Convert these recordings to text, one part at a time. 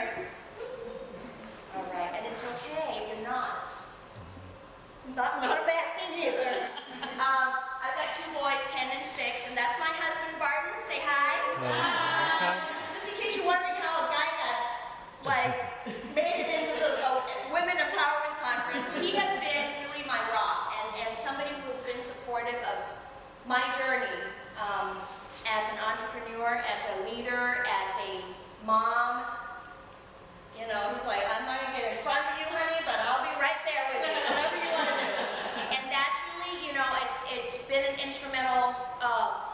married? All right, and it's okay if you're not. Not a bad thing either. I've got 2 boys, 10 and 6, and that's my husband, Barton. Say hi. Just in case you're wondering how a guy got, like, made it into the Women Empowerment Conference, he has been really my rock, and somebody who's been supportive of my journey as an entrepreneur, as a leader, as a mom. You know, he's like, I'm not going to get in front of you, honey, but I'll be right there with you, whatever you want to do. And that's really, you know, it's been an instrumental,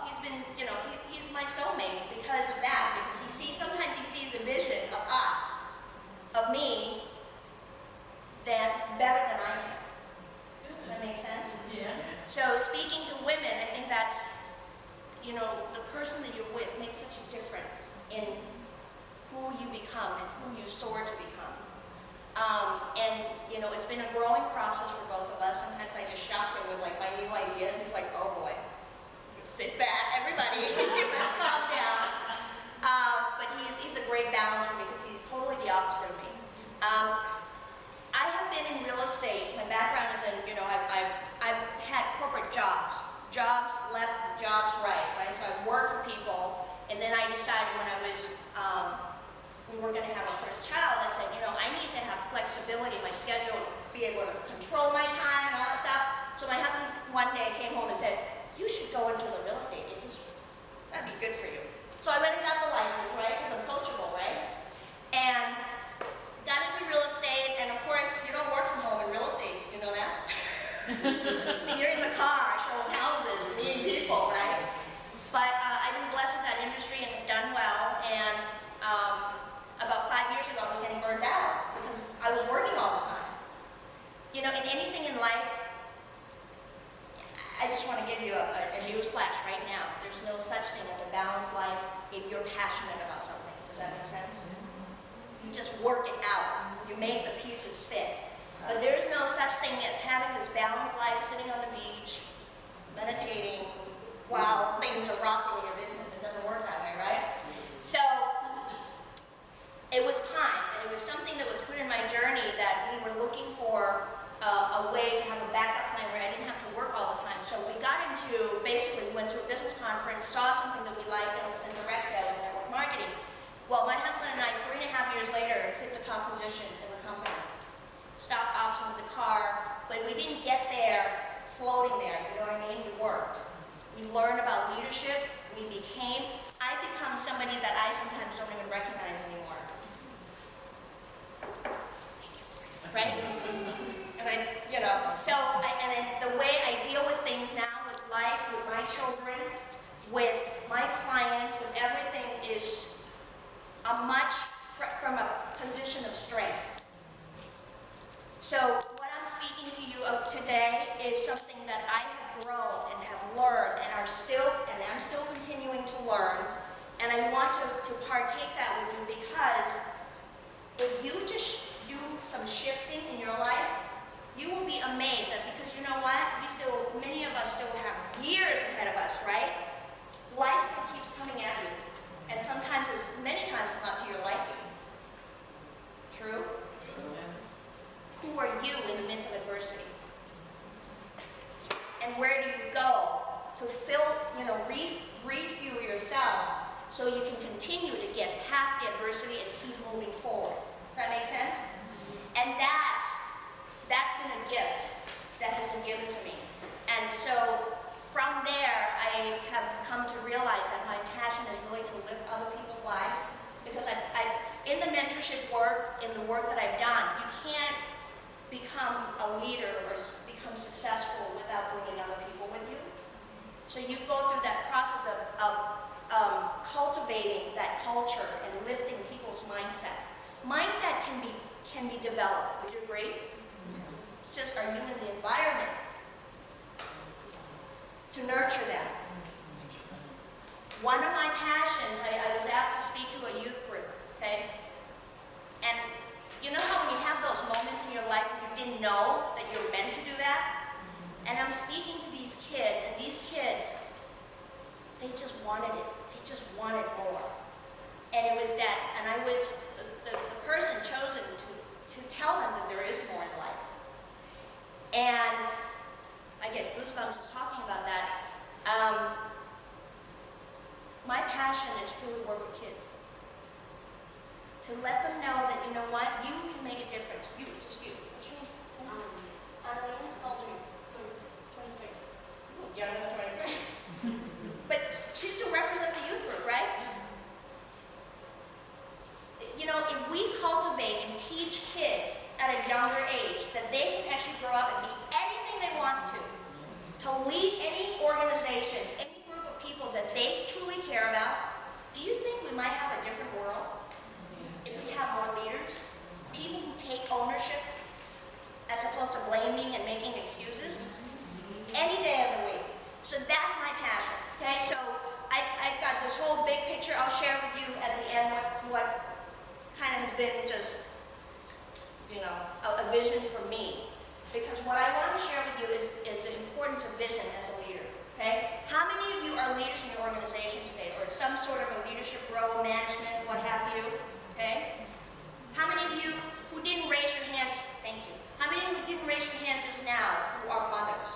he's been, you know, he's my soulmate because of that, because sometimes he sees a vision of us, of me, that better than I can. Does that make sense? Yeah. So speaking to women, I think that's, you know, the person that you're with makes such a difference in who you become and who you soar to become. And, you know, it's been a growing process for both of us. Sometimes I just shock him with, like, my new idea, and he's like, oh boy, sit back, everybody, let's calm down. But he's a great balancer because he's totally the opposite of me. I have been in real estate. My background is in, you know, I've had corporate jobs left, jobs right? So I've worked for people, and then I decided when I was, we were going to have our first child, I said, you know, I need to have flexibility in my schedule, be able to control my time and all that stuff. So my husband one day came home and said, you should go into the real estate industry. That'd be good for you. So I went and got the license, right, because I'm coachable, right? And got into real estate, and of course, you don't work from home in real estate. Did you know that? I mean, you're in the car, showing houses, meeting people, right? But I've been blessed with that industry and have done well, and about 5 years ago, I was getting burned out because I was working all the time. You know, in anything in life, I just want to give you a news flash right now. There's no such thing as a balanced life if you're passionate about something. Does that make sense? You just work it out. You make the pieces fit. But there's no such thing as having this balanced life, sitting on the beach, meditating while things are rocking in your business. It doesn't work that way, right? So it was time, and it was something that was put in my journey that we were looking for a way to have a backup plan where I didn't have to work all the time. So we got into, basically, we went to a business conference, saw something that we liked, and it was in direct sales and network marketing. Well, my husband and I, 3.5 years later, hit the top position in the company. Stock option with the car, but we didn't get there floating there, you know what I mean? We worked. We learned about leadership, I've become somebody that I sometimes don't even recognize anymore. Right? And you know, so, the way I deal with things now, with life, with my children, with my clients, with everything is from a position of strength. So what I'm speaking to you of today is something that I have grown and have learned and I'm still continuing to learn, and I want to partake that with you, because if you just do some shifting in your life, you will be amazed that, because you know what, many of us still have years ahead of us, right? Life still keeps coming at you, and many times it's not to your liking. True? Who are you in the midst of adversity? And where do you go to refuel yourself so you can continue to get past the adversity and keep moving forward? Does that make sense? And that's been a gift that has been given to me. And so from there, I have come to realize that my passion is really to lift other people's lives, because in the mentorship work, in the work that I've done, you can't become a leader or become successful without bringing other people with you. So you go through that process of cultivating that culture and lifting people's mindset. Mindset can be developed. Would you agree? It's just, are you in the environment to nurture that? One of my passions, I was asked to speak to a youth group, okay? And you know how when you have those moments in your life when you didn't know that you're meant to do that? And I'm speaking to these kids, and these kids, they just wanted it. They just wanted more. And it was that, and the grow up and be anything they want to lead any organization, any group of people that they truly care about, do you think we might have a different world if we have more leaders? People who take ownership as opposed to blaming and making excuses? Any day of the week. So that's my passion, okay? So I've got this whole big picture. I'll share with you at the end what kind of has been just, you know, a vision for me. Because what I want to share with you is the importance of vision as a leader, okay? How many of you are leaders in your organization today, or some sort of a leadership role, management, what have you, okay? How many of you who didn't raise your hands, thank you. How many of you who didn't raise your hands just now who are mothers?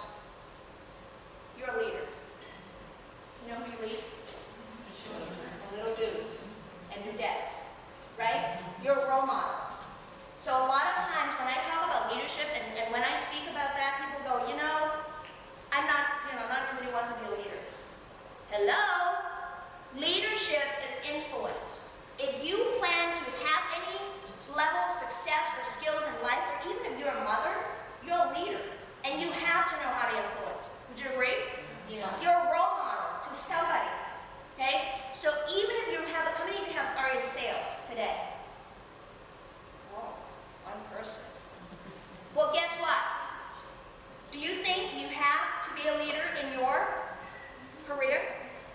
You're a leader. You know who you lead? Little dudes and dudettes, right? You're a role model. So a lot of times when I talk about leadership and when I speak about that, people go, you know, not everybody wants to be a leader. Hello? Leadership is influence. If you plan to have any level of success or skills in life, or even if you're a mother, you're a leader. And you have to know how to influence. Would you agree? Yeah. You're a role model to somebody. Okay? So even if you have, how many of you are in sales today? Oh, one person. Well, guess what? Do you think you have to be a leader in your career?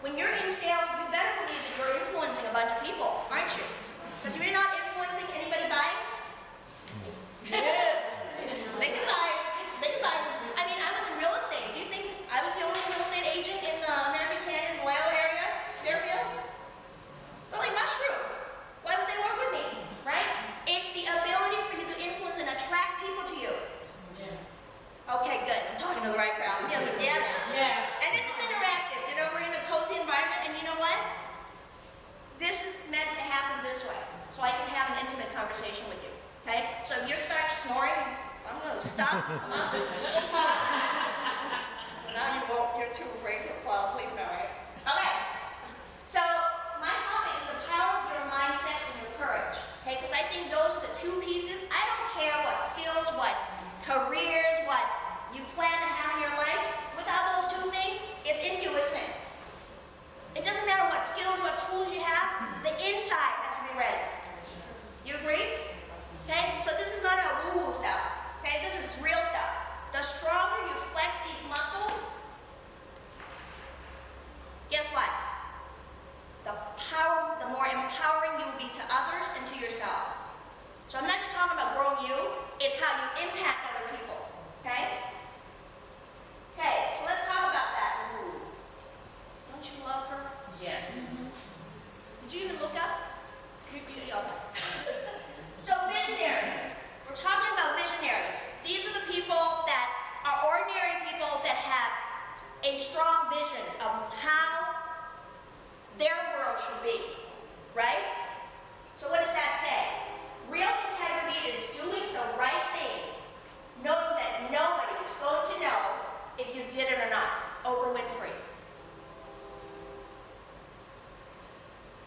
When you're in sales, you better believe that you're influencing a bunch of people, aren't you? Because if you're not influencing anybody buying, they can buy. They can buy. I mean, I was in real estate. Do you think I was the only real estate agent in the American Canyon, Vallejo area, Fairfield? They're like mushrooms. Why would they work with me, right? It's the ability for you to influence and attract people to you. Yeah. Okay, good. I'm talking to the right crowd. Yeah. And this is interactive. You know, we're in a cozy environment, and you know what? This is meant to happen this way, so I can have an intimate conversation with you. Okay? So if you start snoring, I'm going to stop. Come on. So now you're too afraid to fall asleep now, right? Okay. So my topic is the power of your mindset and your courage. Okay? Because I think those are the two pieces. I don't care what skills, what careers, what you plan to have in your life. Without those two things, it's in you, isn't it? It doesn't matter what skills, what tools you have. The inside has to be ready. You agree? Okay? So this is not a woo-woo stuff. Okay? This is real stuff. The stronger you flex these muscles, guess what? The more empowering you will be to others and to yourself. So I'm not just talking about growing you, it's how you impact other people. Okay? Okay, so let's talk about that. Ooh. Don't you love her? Yes. Did you even look up? So visionaries. We're talking about visionaries. These are the people that are ordinary people that have a strong vision of how their world should be, right? So what does that say? Real integrity is doing the right thing, knowing that nobody is going to know if you did it or not. Oprah Winfrey.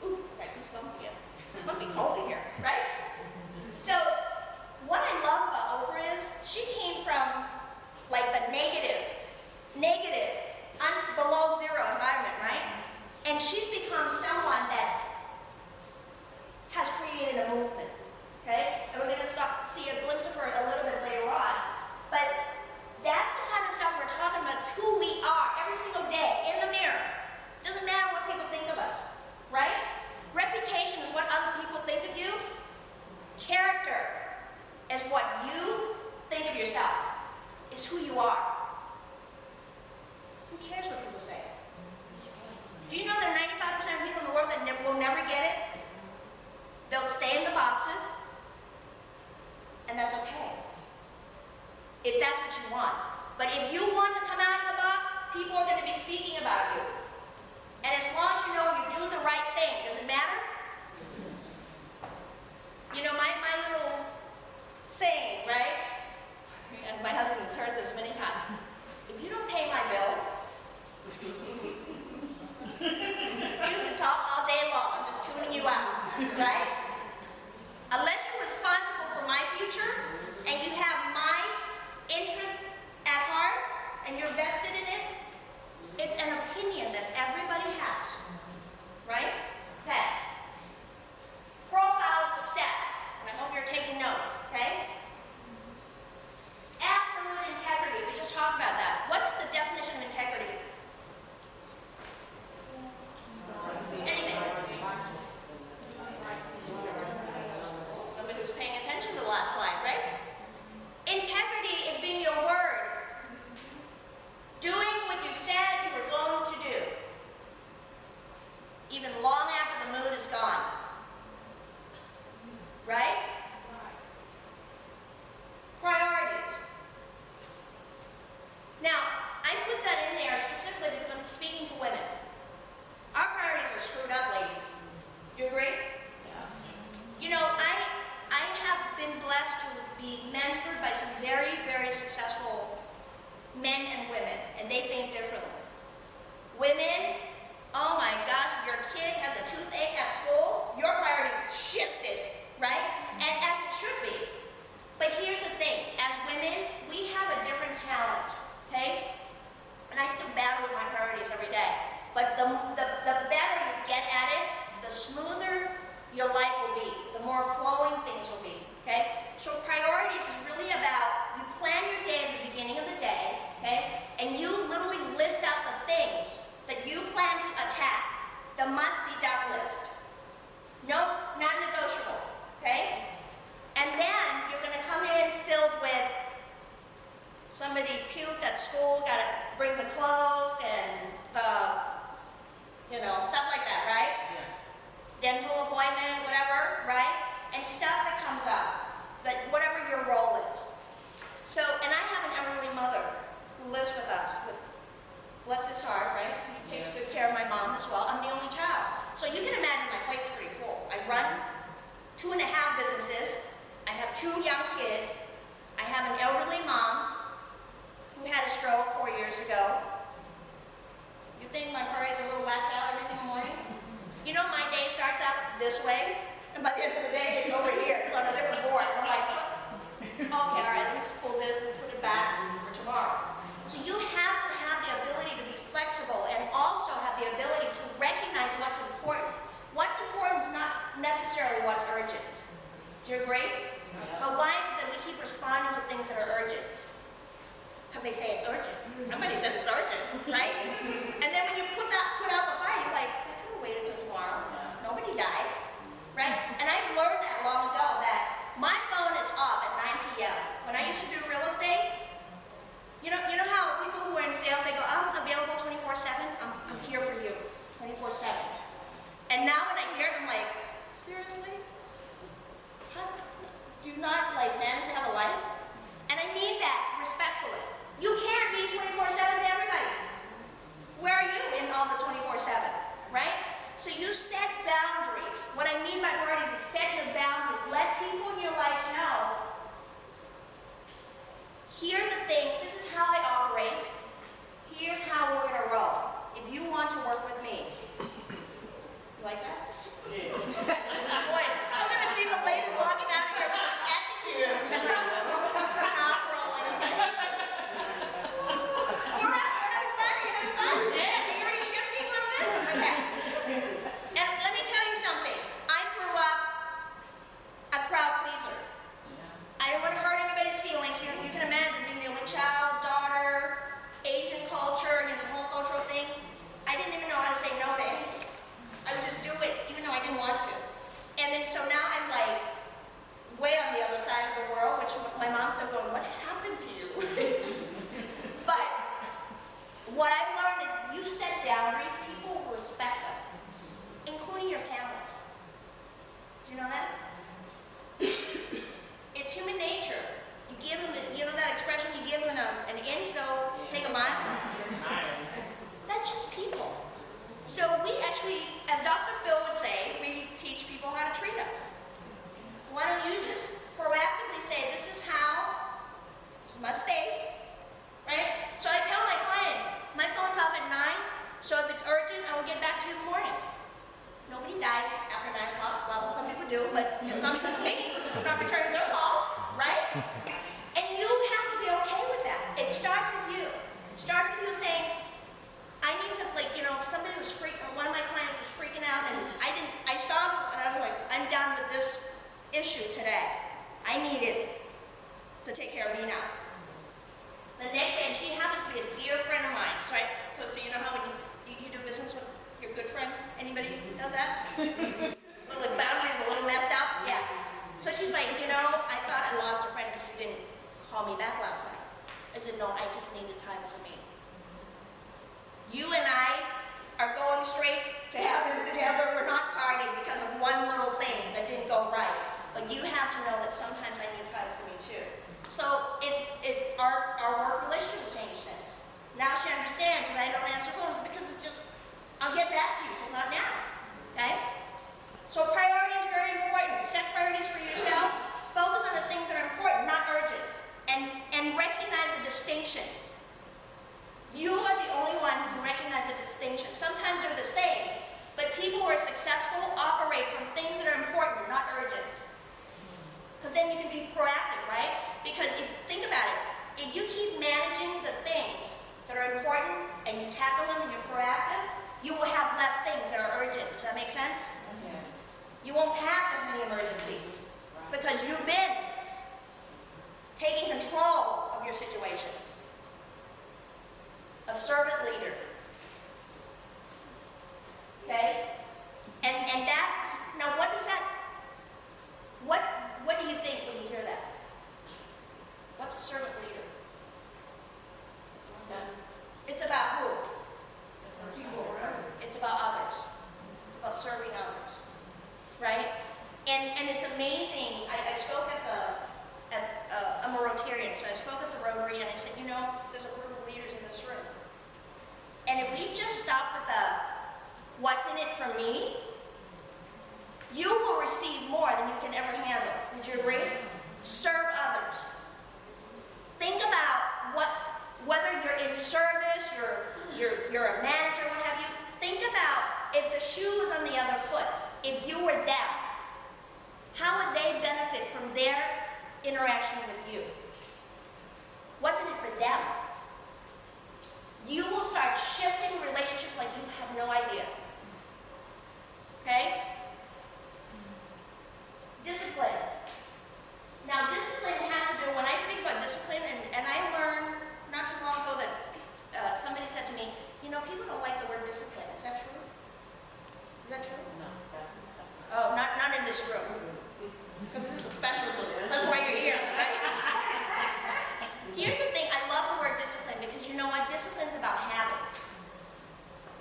Ooh, got goosebumps again. It must be cold in here, right? So, what I love about Oprah is she came from like a negative, below zero environment, right? And she's become someone that has created a movement, okay? And we're going to see a glimpse of her a little bit later on. But that's the kind of stuff we're talking about. It's who we are every single day in the mirror. Doesn't matter what people think of us, right? Reputation is what other people think of you. Character is what you think of yourself. It's who you are. Who cares what people say? Do you know there are 95% of people in the world that will never get it? They'll stay in the boxes, and that's okay. If that's what you want. But if you want to come out of the box, people are going to be speaking about you. And as long as you know you're doing the right thing, does it matter? You know, my little saying, right? And my husband's heard this many times. If you don't pay my bill, you can talk all day long. I'm just tuning you out, right? Unless you're responsible for my future and you have my interest at heart and you're vested in it, it's an opinion that everybody has, right? Okay. Profile of success, and I hope you're taking notes, okay? Absolute integrity, we just talked about that. What's the definition of integrity? Anything? Somebody was paying attention to the last slide, right? Integrity is being your word. Doing what you said you were going to do. Even long after the mood is gone. Right? Priorities. Now, I put that in there specifically because I'm speaking to women. Our priorities are screwed up, ladies. Do you agree? Yeah. You know, I have been blessed to be mentored by some very, very successful men and women, and they think differently. Women, oh my gosh, your kid has a toothache at school, your priorities shifted, right? And as it should be. But here's the thing, as women, we have a different challenge, okay? And I still battle with my priorities every day. But the better you get at it, the smoother your life will be, the more flowing things will be, okay? So priorities is really about, you plan your day at the beginning of the day, okay? And you literally list out the things that you plan to attack, the must-be-done list. No, not negotiable, okay? And then you're gonna come in filled with somebody puked at school, gotta bring the clothes and the, you know, stuff like that, right? Yeah. Dental appointment, whatever, right? And stuff that comes up, that whatever your role is. So, and I have an elderly mother who lives with us, bless his heart, right? He takes good care of my mom as well. I'm the only child. So you can imagine my plate's pretty full. I run 2.5 businesses. I have 2 young kids. I have an elderly mom who had a stroke 4 years ago. You think my priorities are a little whacked out every single morning? You know, my day starts out this way, and by the end of the day, it's over here. It's on a different board. And I'm like, what? Okay, all right, let me just pull this and put it back for tomorrow. So you have to have the ability to be flexible and also have the ability to recognize what's important. What's important is not necessarily what's urgent. Do you agree? Yeah. But why is it that we keep responding to things that are urgent? Because they say it's urgent. Somebody says it's urgent, right? And then when you put out the fire, you're like, that could have waited till tomorrow. Nobody died, right? And I learned that long ago that my phone is off at 9 p.m. When I used to do real estate, you know how people who are in sales, they go, I'm available 24/7. I'm here for you, 24/7. And now when I hear it, I'm like, seriously? How, do you not like manage to have a life? And I mean that respectfully. You can't be 24/7 to everybody. Where are you in all the 24/7, right? So you set boundaries. What I mean by priorities is set your boundaries. Let people in your life know, here are the things, this is how I operate, here's how we're gonna roll. If you want to work with me. You like that? Yeah. Boy, I'm gonna see some ladies walking out of here with some attitude. Stop rolling. You're up, you're having fun, you're having fun? Yeah. Are you already shifting a little bit? Okay. And let me tell you something. I grew up a crowd pleaser. know, I thought I lost a friend because you didn't call me back last night. I said, no, I just needed time for me. You and I are going straight to heaven together. We're not parting because of one little thing that didn't go right. But you have to know that sometimes I need time for me too. So our work relationship has changed since. Now she understands when I don't answer phones because it's just, I'll get back to you, just not now. Okay? So priority is very important. Set priorities for yourself. Focus on the things that are important, not urgent. And recognize the distinction. You are the only one who can recognize the distinction. Sometimes they're the same, but people who are successful operate from things that are important, not urgent. Because then you can be proactive, right? Because think about it. If you keep managing the things that are important and you tackle them and you're proactive, you will have less things that are urgent. Does that make sense? Yes. You won't have as many emergencies because you've been taking control of your situations. A servant leader. Okay? And that, now what does that, what do you think when you hear that? What's a servant leader? It's about who? It's about others. It's about serving others. Right? And it's amazing. I spoke I'm a Rotarian, so I spoke at the Rotary and I said, you know, there's a group of leaders in this room. And if we just stop with the what's in it for me, you will receive more than you can ever handle. Would you agree? Serve others. Think about whether you're in service, you're a manager, what have you. Think about if the shoe was on the other foot, if you were them, how would they benefit from their interaction with you? What's in it for them? You will start shifting relationships like you have no idea. Okay? Discipline. Now, discipline has to do, when I speak about discipline, and I learned not too long ago that somebody said to me, you know, people don't like the word discipline. Is that true? Is that true? No, that's not. Oh, not in this room. Because this is a special room. That's why you're here, right? Here's the thing, I love the word discipline because you know what? Discipline's about habits.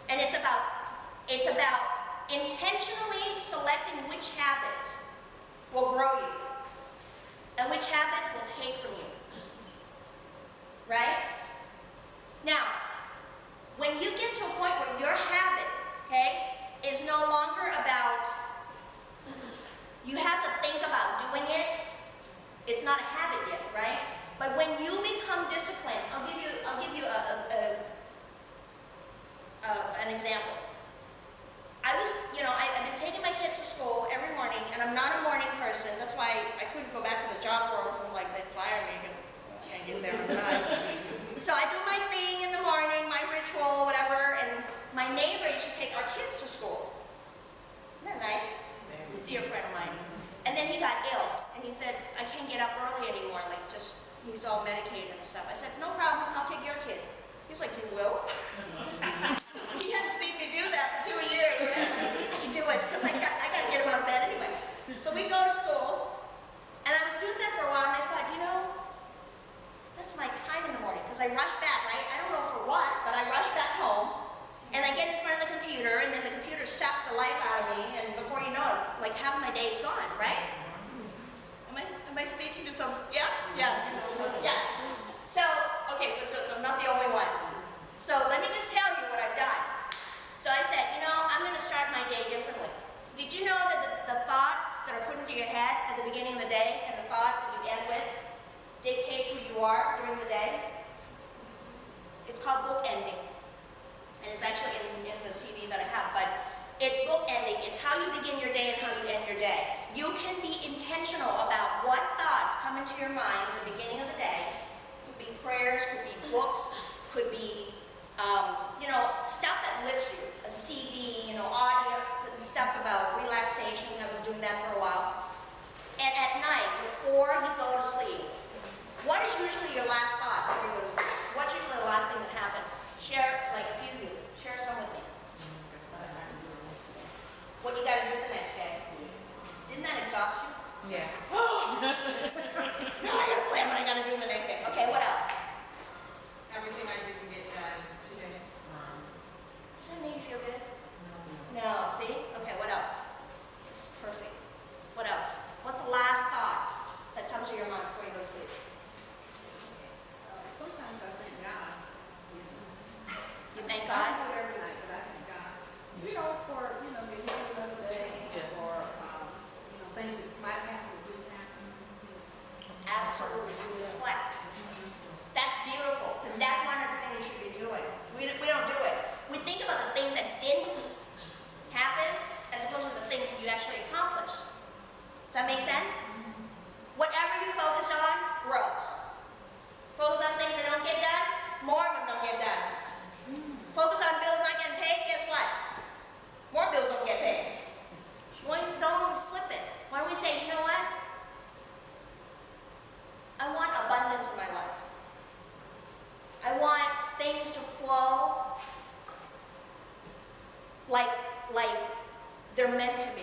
And it's about intentionally selecting which habits will grow you and which habits will take from you. Right? Now, when you get to a point where your habit, okay, is no longer about, you have to think about doing it, it's not a habit yet, right? But when you become disciplined, I'll give you an example. I've been taking my kids to school every morning, and I'm not a morning person. That's why I couldn't go back to the job world because I'm like, they'd fire me and I can't get there on time. So I do my thing in the morning, my ritual, whatever, and my neighbor used to take our kids to school. Isn't that nice? Dear friend of mine. And then he got ill, and he said, I can't get up early anymore, he's all medicated and stuff. I said, no problem, I'll take your kid. He's like, you will? He hadn't seen me do that for 2 years. I can do it, because I got to get him out of bed anyway. So we go to school, and I was doing that for a while, and I thought, you know, that's my time in the morning, because I rush back, right? I don't know for what, but I rush back home, and I get in front of the computer, and then the computer saps the life out of me, and before you know it, like half my day is gone, right? Am I speaking to some, yeah? So, okay, so good, so I'm not the only one. So let me just tell you what I've done. So I said, you know, I'm going to start my day differently. Did you know that the thoughts that are put into your head at the beginning of the day and the thoughts that you end with dictate who you are during the day? It's called bookending. And it's actually in the CD that I have, but it's bookending. It's how you begin your day and how you end your day. You can be intentional about what thoughts come into your mind at the beginning of the day. Could be prayers, could be books, could be, stuff that lifts you. A CD, audio, stuff about relaxation. I was doing that for a while. And at night, before you go to sleep, what is usually your last thought before you go to sleep? What's usually the last thing that happens? Share, like a few of you, share some with me. What you got to do the next day. Didn't that exhaust you? Yeah. absolutely, you reflect. That's beautiful, because that's one of the things you should be doing. We don't do it. We think about the things that didn't happen as opposed to the things that you actually accomplished. Does that make sense? Whatever you focus on grows. Focus on things that don't get done, more of them don't get done. Focus on bills not getting paid, guess what? More bills don't get paid. Don't flip it. Why don't we say, you know what? I want abundance in my life. I want things to flow like they're meant to be.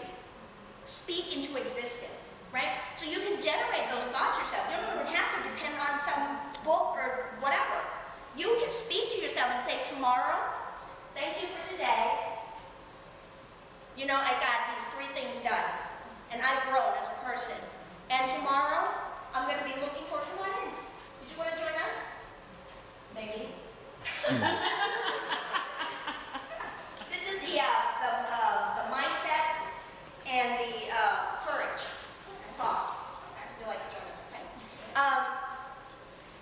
Speak into existence, right? So you can generate those thoughts yourself. You don't even have to depend on some book or whatever. You can speak to yourself and say, tomorrow, thank you for today. You know, I got these 3 things done, and I've grown as a person. And tomorrow, I'm going to be looking for, come on in. Did you want to join us? Maybe. This is the mindset and the courage talk. I feel like you join us, okay?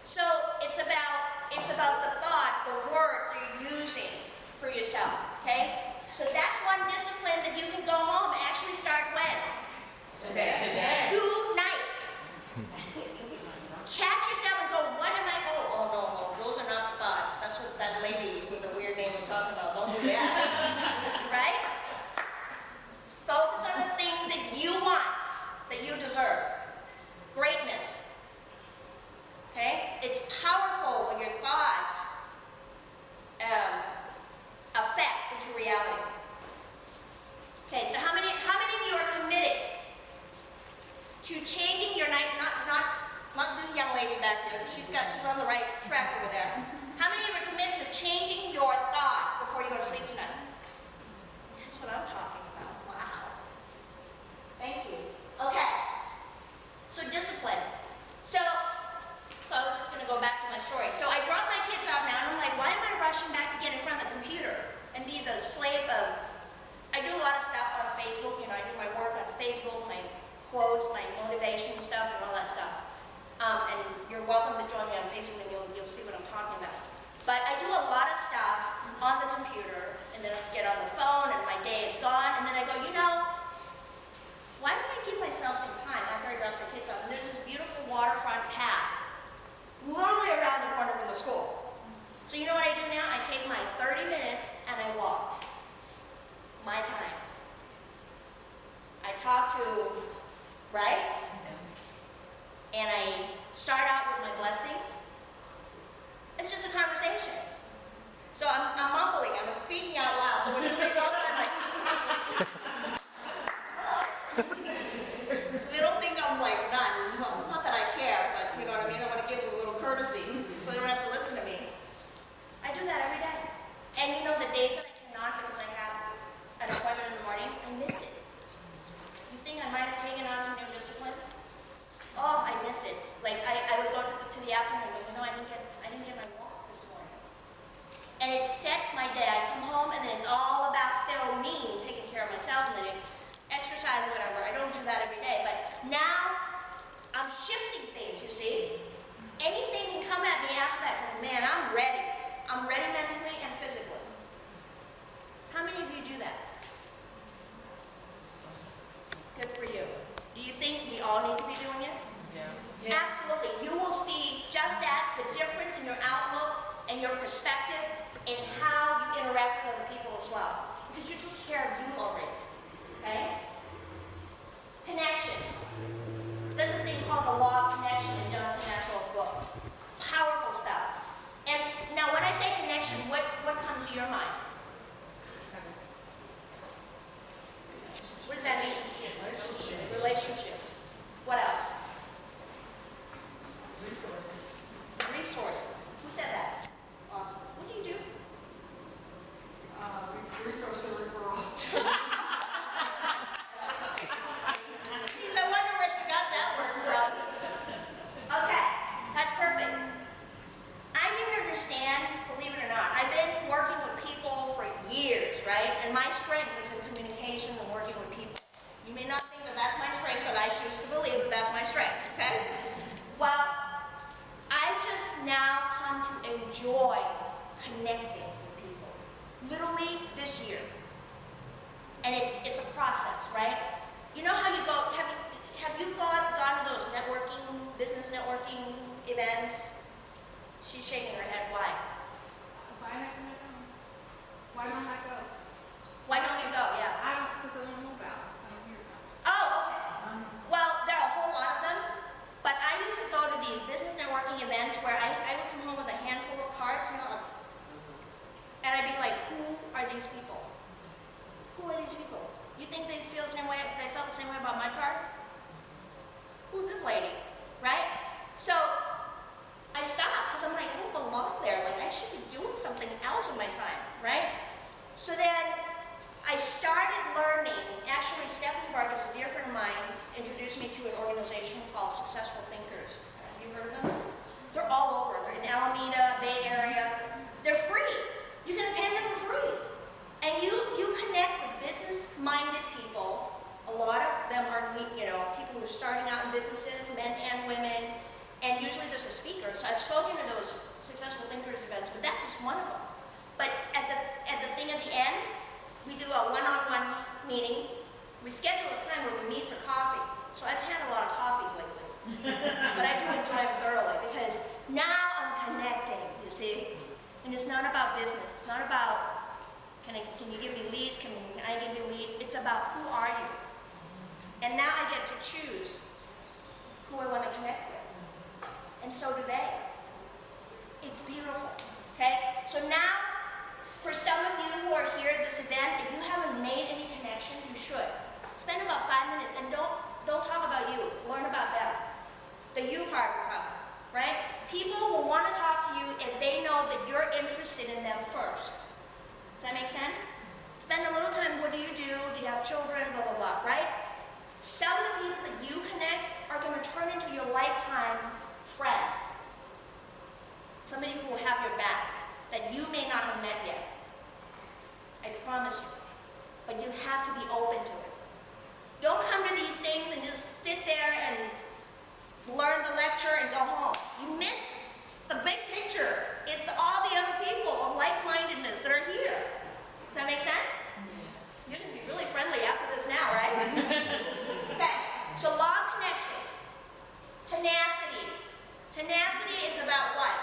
So it's about the thoughts, the words that you're using for yourself, okay? So that's one discipline that you can go home and actually start when? Today. Tonight. Catch yourself and go, what am I, oh no, those are not the thoughts. That's what that lady with the weird name was talking about. Don't do that. Right? Focus on the things that you want, that you deserve. Greatness. Okay? It's powerful when your thoughts affect into reality. Okay, so how many of you are committed to changing your night? Not this young lady back here. She's on the right track over there. How many of you are committed to changing your thoughts before you go to sleep tonight? That's what I'm talking about. Wow. Thank you. Okay. So discipline. So I was just going to go back to my story. So I dropped my kids off now, and I'm like, why am I rushing back to get in front of the computer and be the slave of? I do a lot of stuff on Facebook. You know, I do my work on Facebook, my quotes, my motivation stuff, and all that stuff. And you're welcome to join me on Facebook, and you'll see what I'm talking about. But I do a lot of stuff on the computer, and then I get on the phone, and my day is gone, and then I go, you know, why don't I give myself some time after I drop the kids off? And there's this beautiful waterfront path, literally around the corner from the school. So you know what I do now? I take my 30 minutes and I walk. My time. I talk to, right? And I start out with my blessings. It's just a conversation. So I'm mumbling, I'm speaking out loud. So when you read all that, I'm like, they don't think I'm like nuts. Well, not that I care, but you know what I mean? I want to give them a little courtesy so they don't have to listen to me. I do that every day. And you know the days that I cannot because I have an appointment in the morning, I miss it. You think I might have taken on some new discipline? Oh, I miss it. Like I would go to the afternoon, but you know, I didn't get my walk this morning. And it sets my day. I come home and then it's all about still me taking care of myself and then exercise or whatever. I don't do that every day, but now I'm shifting things, you see? Anything can come at me after that because man, I'm ready. I'm ready mentally and physically. How many of you do that? Good for you. Do you think we all need to be doing it? Yeah. Absolutely. You will see just that, the difference in your outlook and your perspective in how you interact with other people as well. Because you took care of you already. Okay? Connection. There's a thing called the law of connection in Johnson Maxwell's book. Powerful stuff. And now when I say connection, what comes to your mind? What does that mean? Relationship. What else? Resources. Who said that? Awesome. What do you do? Resource and referral. Geez, I wonder where she got that word from. Okay, that's perfect. I didn't understand, believe it or not, I've been working with people for years, right? And my strength is in communication and working with people. You may not think that that's my strength, but I choose to believe that that's my strength, okay? Well, I've just now come to enjoy connecting with people. Literally this year. And it's a process, right? You know how you go, have you gone to those networking, business networking events? She's shaking her head, why? Why haven't I gone? Why don't I go? Why don't you go, yeah? Because I don't know about it. I don't hear about it. Oh, okay. Well, there are a whole lot of them, but I used to go to these business networking events where I would come home with a handful of cards, you know, and I'd be like, who are these people? Who are these people? You think they feel the same way? They felt the same way about my card? Who's this lady? Right? So I stopped because I'm like, I don't belong there. Like, I should be doing something else with my time, right? So then I started learning. Actually, Stephanie Vargas, a dear friend of mine, introduced me to an organization called Successful Thinkers. Have you heard of them? They're all over. They're in Alameda, Bay Area. They're free. You can attend them for free. And you connect with business-minded people. A lot of them are, you know, people who are starting out in businesses, men and women, and usually there's a speaker. So I've spoken to those Successful Thinkers events, but that's just one of them. But at the thing at the end, we do a one-on-one meeting. We schedule a time where we meet for coffee. So I've had a lot of coffees lately, but I do enjoy them thoroughly because now I'm connecting, you see? And it's not about business. It's not about can you give me leads? Can I give you leads? It's about who are you? And now I get to choose who I want to connect with. And so do they. It's beautiful. Okay? So now, for some of you who are here at this event, if you haven't made any connection, you should. Spend about 5 minutes and don't talk about you. Learn about them. The you part will come. Right? People will want to talk to you if they know that you're interested in them first. Does that make sense? Spend a little time, what do? Do you have children? Blah, blah, blah, right? Some of the people that you connect are going to turn into your lifetime friend. Somebody who will have your back that you may not have met yet. I promise you. But you have to be open to it. Don't come to these things and just sit there and learn the lecture and go home. You miss the big picture. It's all the other people of like-mindedness that are here. Does that make sense? You're going to be really friendly after this now, right? Okay, so law of connection. Tenacity. Tenacity is about what?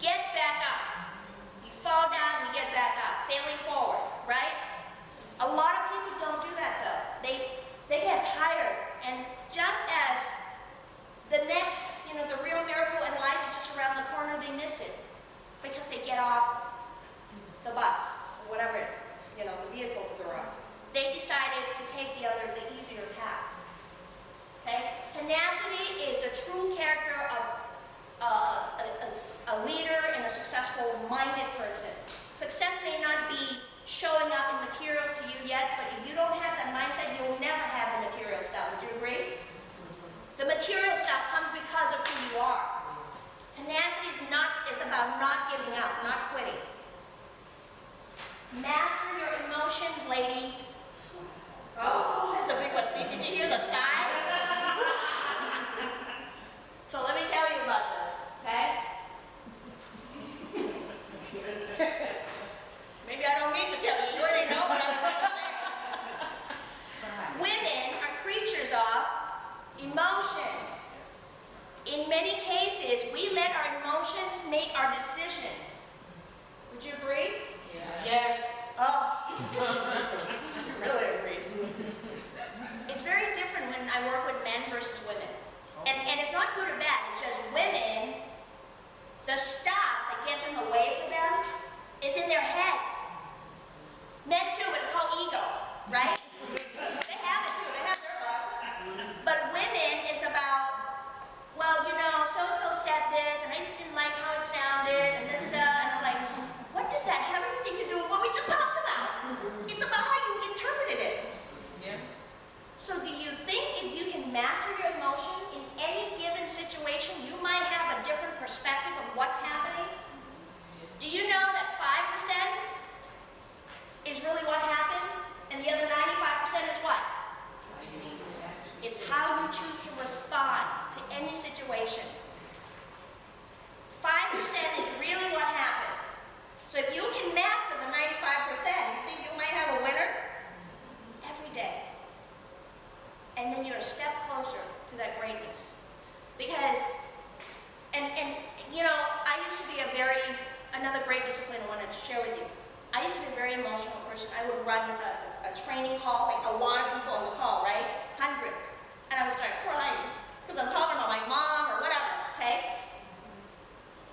Get back up. You fall down, you get back up. Failing forward, right? A lot of people don't do that though. They get tired, and just as the next, you know, the real miracle in life is just around the corner, they miss it because they get off the bus or whatever, you know, the vehicle that they're on. They decided to take the easier path. Okay? Tenacity is the true character of a leader and a successful minded person. Success may not be showing up in materials to you yet, but if you don't have that mindset, you'll never have the material stuff. Would you agree? The material stuff comes because of who you are. Tenacity is about not giving up, not quitting. Master your emotions, ladies. Oh, that's a big one. See, did you hear the sigh? So let me tell you about this, okay? Maybe I don't need to tell you. You already know what I'm going to say. Women are creatures of emotions. In many cases, we let our emotions make our decisions. Would you agree? Yeah. Yes. Oh. Really agrees. It's very different when I work with men versus women. And it's not good or bad. It's just women, the stuff that gets in the way for them is in their heads. Men too, but it's called ego, right? They have it too. They have their bugs. But women is about, well, you know, so-and-so said this, and I just didn't like how it sounded, and da-da-da, and I'm like, what does that have anything to do with what we just talked about? It's about how you interpreted it. Yeah. So do you think if you can master your emotion in any given situation, you might have a different perspective of what's happening? Do you know that 5% is really what happens, and the other 95% is what? It's how you choose any situation. 5% is really what happens. So if you can master the 95%, you think you might have a winner? Every day. And then you're a step closer to that greatness. Because, and you know, I used to be another great discipline I wanted to share with you. I used to be a very emotional person. I would run a training call, like a lot of people on the call, right? Hundreds. And I would start crying because I'm talking about my mom or whatever, okay?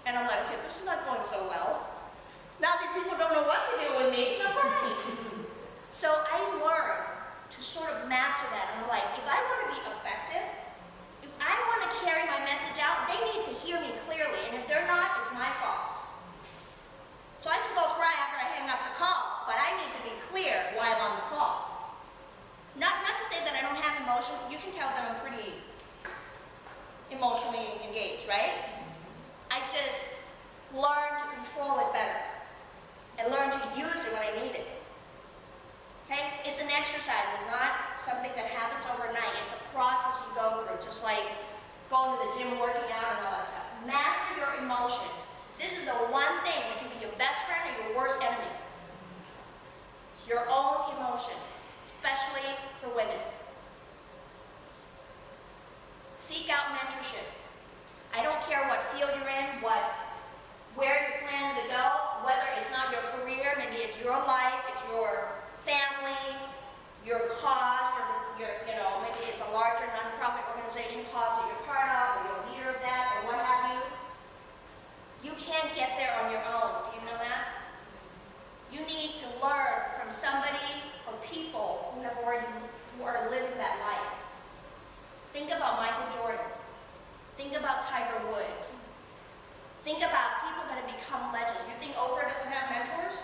And I'm like, okay, this is not going so well. Now these people don't know what to do with me because I'm crying. So I learned to sort of master that. I'm like, if I want to be effective, if I want to carry my message out, they need to hear me clearly. And if they're not, it's my fault. So I can go cry after I hang up the call, but I need to be clear why I'm on the call. Not to say that I don't have emotion. You can tell that I'm pretty emotionally engaged, right? I just learned to control it better and learn to use it when I need it. Okay? It's an exercise. It's not something that happens overnight. It's a process you go through, just like going to the gym, working out, and all that stuff. Master your emotions. This is the one thing that can be your best friend and your worst enemy. Your own emotion, especially for women. Seek out mentorship. I don't care what field you're in, where you're planning to go, whether it's not your career, maybe it's your life, it's your family, your cause, you know, maybe it's a larger nonprofit organization cause that you're part of, or you're a leader of that, or what have you. You can't get there on your own. Do you know that? You need to learn from somebody or people who are living that life. Think about Michael Jordan. Think about Tiger Woods. Think about people that have become legends. You think Oprah doesn't have mentors?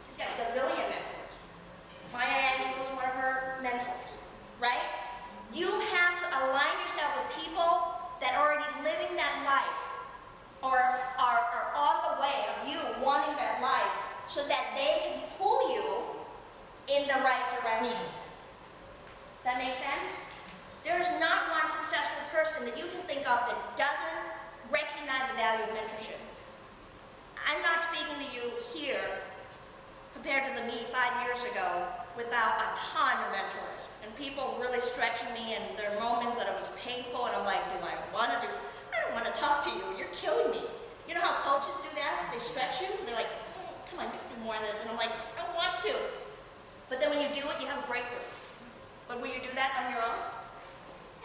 She's got a gazillion mentors. Maya Angelou is one of her mentors, right? You have to align yourself with people that are already living that life, or are on the way of you wanting that life, so that they can pull you in the right direction. Does that make sense? There is not one successful person that you can think of that doesn't recognize the value of mentorship. I'm not speaking to you here compared to the me 5 years ago without a ton of mentors and people really stretching me, and there are moments that it was painful and I'm like, do I want to do? I don't want to talk to you. You're killing me. You know how coaches do that? They stretch you. They're like, come on, you can do more of this. And I'm like, I don't want to. But then when you do it, you have a breakthrough. But will you do that on your own?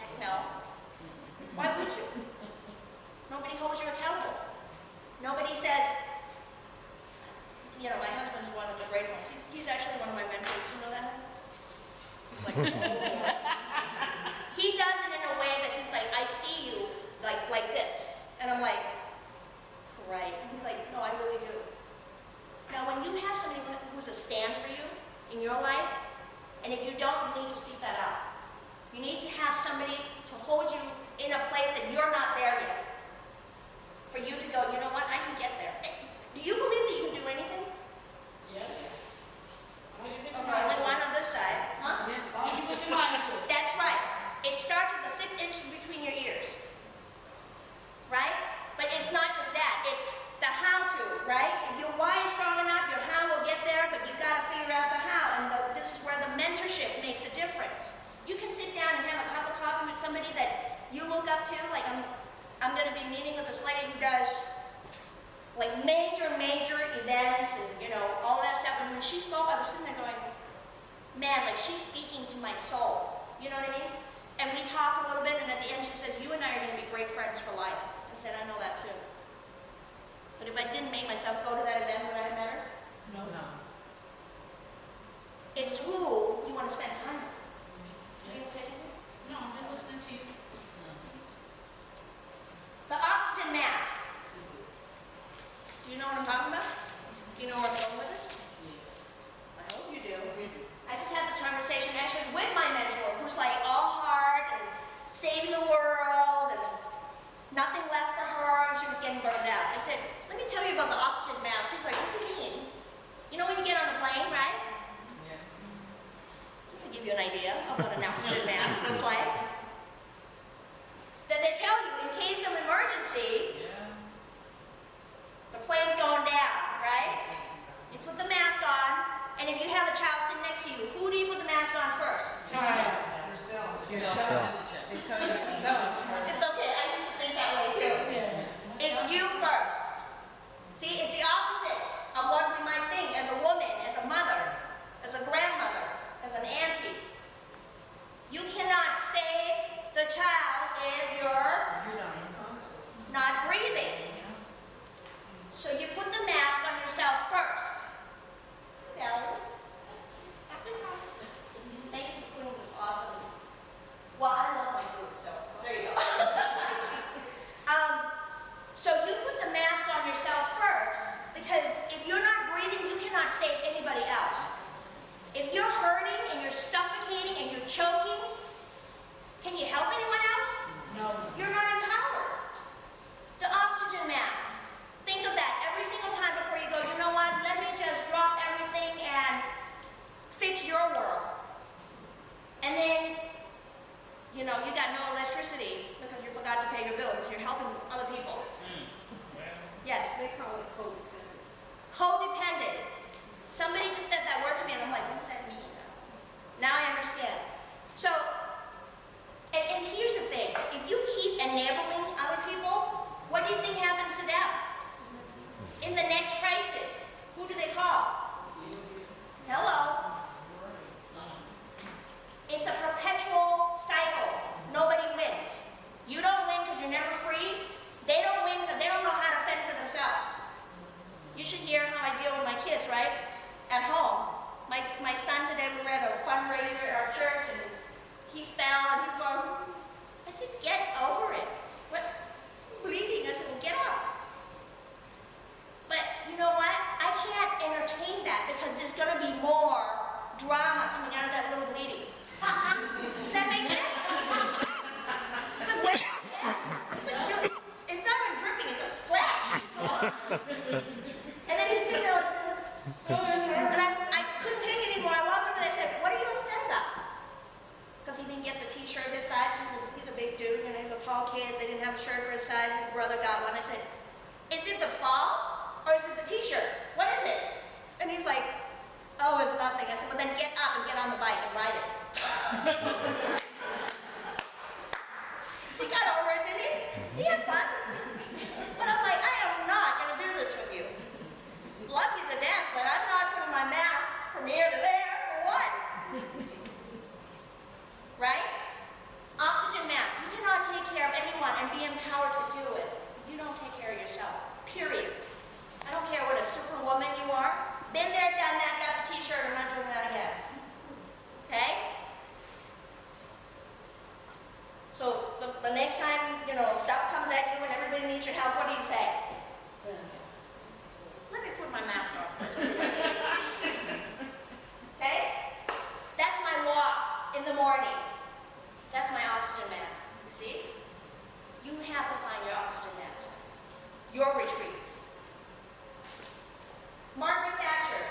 Heck no. Why would you? Nobody holds you accountable. Nobody says, you know, my husband's one of the great ones. He's actually one of my mentors. Did you know that? He's like, he does it in a way that he's like, I see you like this. And I'm like, right. And he's like, no, I really do. Now, when you have somebody who's a stand for you in your life, and if you don't, you need to seek that out. You need to have somebody to hold you in a place that you're not there yet. For you to go, you know what, I can get there. Do you believe that you can do anything? Yes. Okay, only one on this side. Huh? You put your mind to it. That's right. It starts with the 6 inches between your ears. Right? But it's not just that. It's the how to, right? If your why is strong enough, your how will get there, but you've got to figure out the how. And this is where the mentorship makes a difference. You can sit down and have a cup of coffee with somebody that you look up to. Like I'm going to be meeting with this lady who does like major events and, you know, all that stuff. And when she spoke, I was sitting there going, man, like she's speaking to my soul. You know what I mean? And we talked a little bit, and at the end she says, you and I are going to be great friends for life. I said, I know that too. But if I didn't make myself go to that event, would I have met her? No. It's who you want to spend time with. You want to say something? No, I'm just listening to you. The oxygen mask. Do you know what I'm talking about? Do you know where I'm going with this? I hope you do. I just had this conversation actually with my mentor, who's like all heart and saving the world and nothing left for her, and she was getting burned out. I said, let me tell you about the oxygen mask. He's like, what do you mean? You know when you get on the plane, right? Yeah. Just to give you an idea of what an oxygen mask looks like. So they they tell you, in case of emergency, the plane's going down, right? You put the mask on, and if you have a child sitting next to you, who do you put the mask on first? Yourself. It's okay, I used to think that way too. It's you first. See, it's the opposite of what we might think as a woman, as a mother, as a grandmother, as an auntie. You cannot save the child if you're not breathing. So you put the mask on yourself first. Valerie? Thank you for putting this awesome. Well, I love my group, so there you go. So you put the mask on yourself first, because if you're not breathing, you cannot save anybody else. If you're hurting and you're suffocating and you're choking, can you help anyone else? No. You're not empowered. The oxygen mask. Think of that every single time before you go, you know what, let me just drop everything and fix your world. And then, you know, you got no electricity because you forgot to pay your bill because you're helping other people. Yes? They call it codependent. Codependent. Somebody just said that word to me and I'm like, what does that mean? Now I understand. So, and here's the thing, if you keep enabling other people, what do you think happens to them? In the next crisis, who do they call? Hello? It's a perpetual cycle. Nobody wins. You don't win because you're never free. They don't win because they don't know how to fend for themselves. You should hear how I deal with my kids, right? At home. My son today, we were at a fundraiser at our church and he fell and he was like, I said, get over it. What? Bleeding. I said, well, get up. But you know what? I can't entertain that because there's going to be more drama coming out of that little bleeding. Does that make sense? It's like, wait, it's not even dripping, it's a splash. And then he's sitting there like this. And I couldn't take it anymore. I walked over and I said, what are you upset about? Because he didn't get the t-shirt his size. He's a big dude and he's a tall kid. They didn't have a shirt for his size. His brother got one. I said, is it the fall or is it the t-shirt? What is it? And he's like, oh, it's nothing. I said, well then get up and get on the bike and ride it. He got over it, didn't he? He had fun. But I'm like, I am not going to do this with you. Love you to death, but I'm not putting my mask from here to there for what? Right? Oxygen mask. You cannot take care of anyone and be empowered to do it. You don't take care of yourself. Period. I don't care what a superwoman you are. Been there, done that, got the t-shirt, I'm not doing that again. Okay? So the next time, you know, stuff comes at you and everybody needs your help, what do you say? Let me put my mask on. Okay? That's my walk in the morning. That's my oxygen mask. You see? You have to find your oxygen mask. Your retreat. Margaret Thatcher.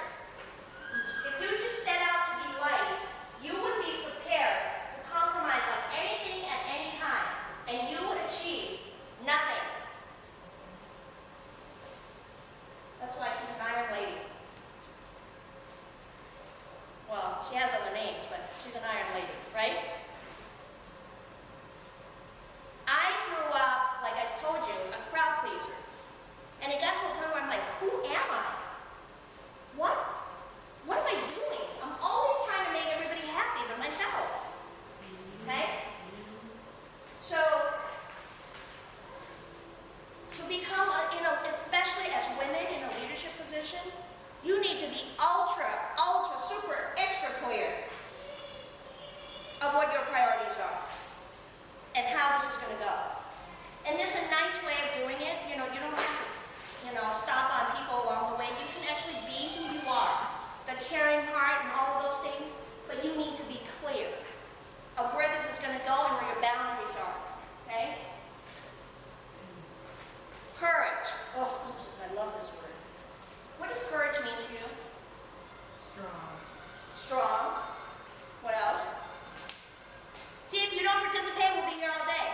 If you just set out to be light, you would be prepared to compromise on anything at any time, and you would achieve nothing. That's why she's an Iron Lady. Well, she has other names, but she's an Iron Lady, right? I grew up, like I told you, a crowd pleaser. And it got to a point where I'm like, who am I? What am I doing? I'm always trying to make everybody happy but myself. Okay? So, to become, especially as women in a leadership position, you need to be ultra, super, extra clear of what your priorities are and how this is going to go. And there's a nice way of doing it. You know, you don't have to, stop on people along the way. You can actually be who you are, the caring heart and all of those things, but you need to be clear of where this is going to go and where your boundaries are, okay? Courage. Oh, goodness, I love this word. What does courage mean to you? Strong. Strong. What else? See, if you don't participate, we'll be here all day.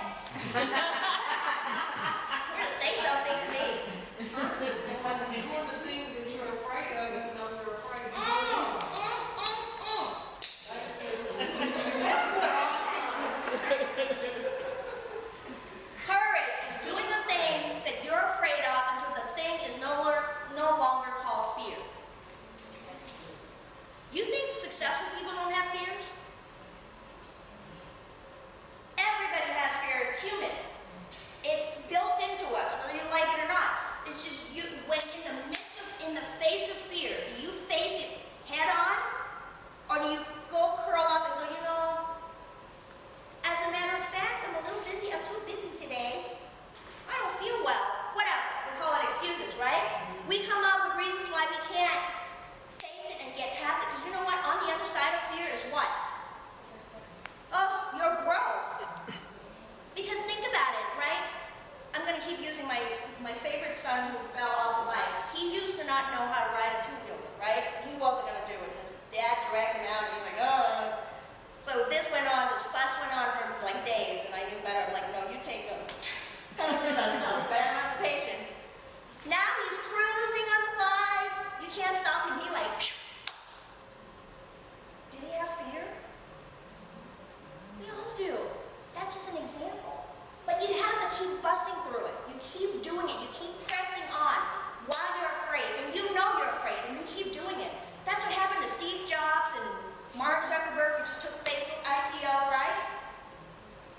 busting through it. You keep doing it. You keep pressing on while you're afraid. And you know you're afraid, and you keep doing it. That's what happened to Steve Jobs and Mark Zuckerberg, who just took Facebook IPO, right?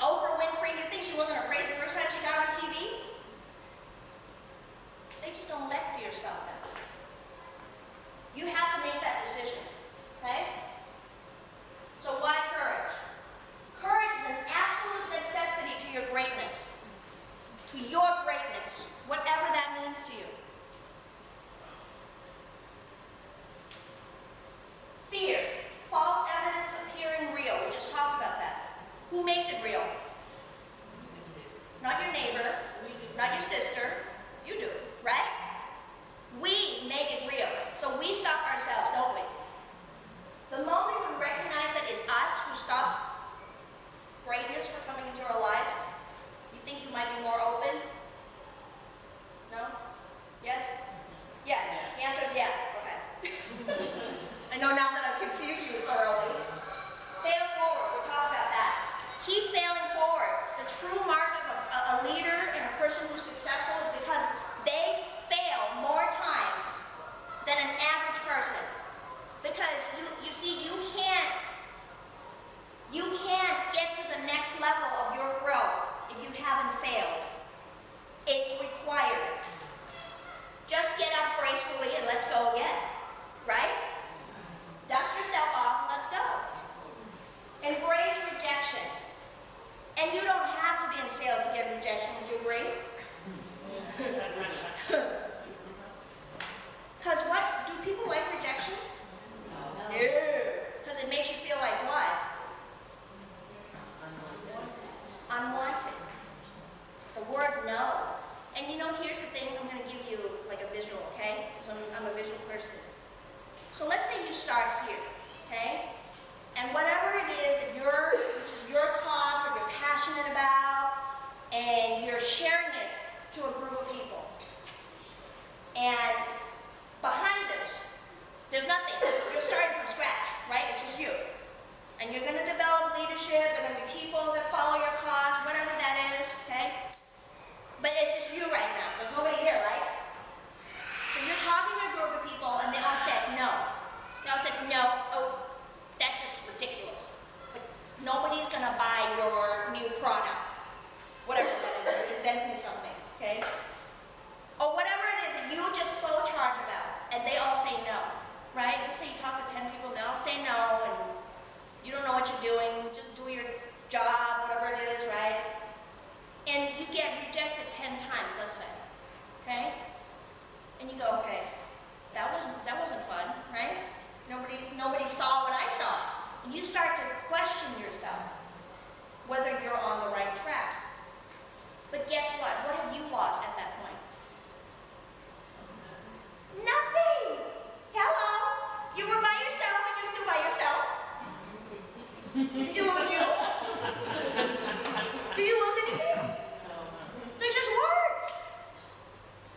Oprah Winfrey, you think she wasn't afraid the first time she got on TV? They just don't let fear stop them. You have to make that decision, okay? So why courage? Courage is an absolute necessity to your greatness. To your greatness, whatever that means to you. Fear, false evidence appearing real. We just talked about that. Who makes it real? Not your neighbor, not your sister. You do it, right? We make it real. So we stop ourselves, don't we? The moment we recognize that it's us who stops greatness from coming into our lives, you think you might be more open? No? Yes? Yes. The answer is yes. Okay. I know now that I've confused you thoroughly. Fail forward. We'll talk about that. Keep failing forward. The true mark of a leader and a person who's successful is because they fail more times than an average person. Because you see, you can't get to the next level of your growth if you haven't failed. It's required. Just get up gracefully and let's go again, right? Dust yourself off and let's go. Embrace rejection. And you don't have to be in sales to get rejection, would you agree? Because what? Do people like rejection? No. Because it makes you feel like what? Unwanted. The word no. And you know, here's the thing, I'm going to give you like a visual, okay? Because I'm a visual person. So let's say you start here, okay? And whatever it is that this is your cause, what you're passionate about, and you're sharing it to a group of people. And behind this, there's nothing. You're starting from scratch, right? It's just you. And you're going to develop leadership, there are going to be people that follow your cause, whatever that is, okay? But it's just you right now. There's nobody here, right? So you're talking to a group of people and they all said no. They all said no. Oh, that's just ridiculous. But nobody's going to buy your new product. Whatever that is, you're inventing something, okay? Or whatever it is that you just so charged about and they all say no, right? Let's say you talk to 10 people and they all say no and you don't know what you're doing, just do your job, whatever it is, right? And you get rejected 10 times, let's say, okay? And you go, okay, that wasn't fun, right? Nobody saw what I saw. And you start to question yourself whether you're on the right track. But guess what? What have you lost at that point? Nothing! Hello! You were by yourself and you're still by yourself. Did you lose you? Do you lose anything? They're just words.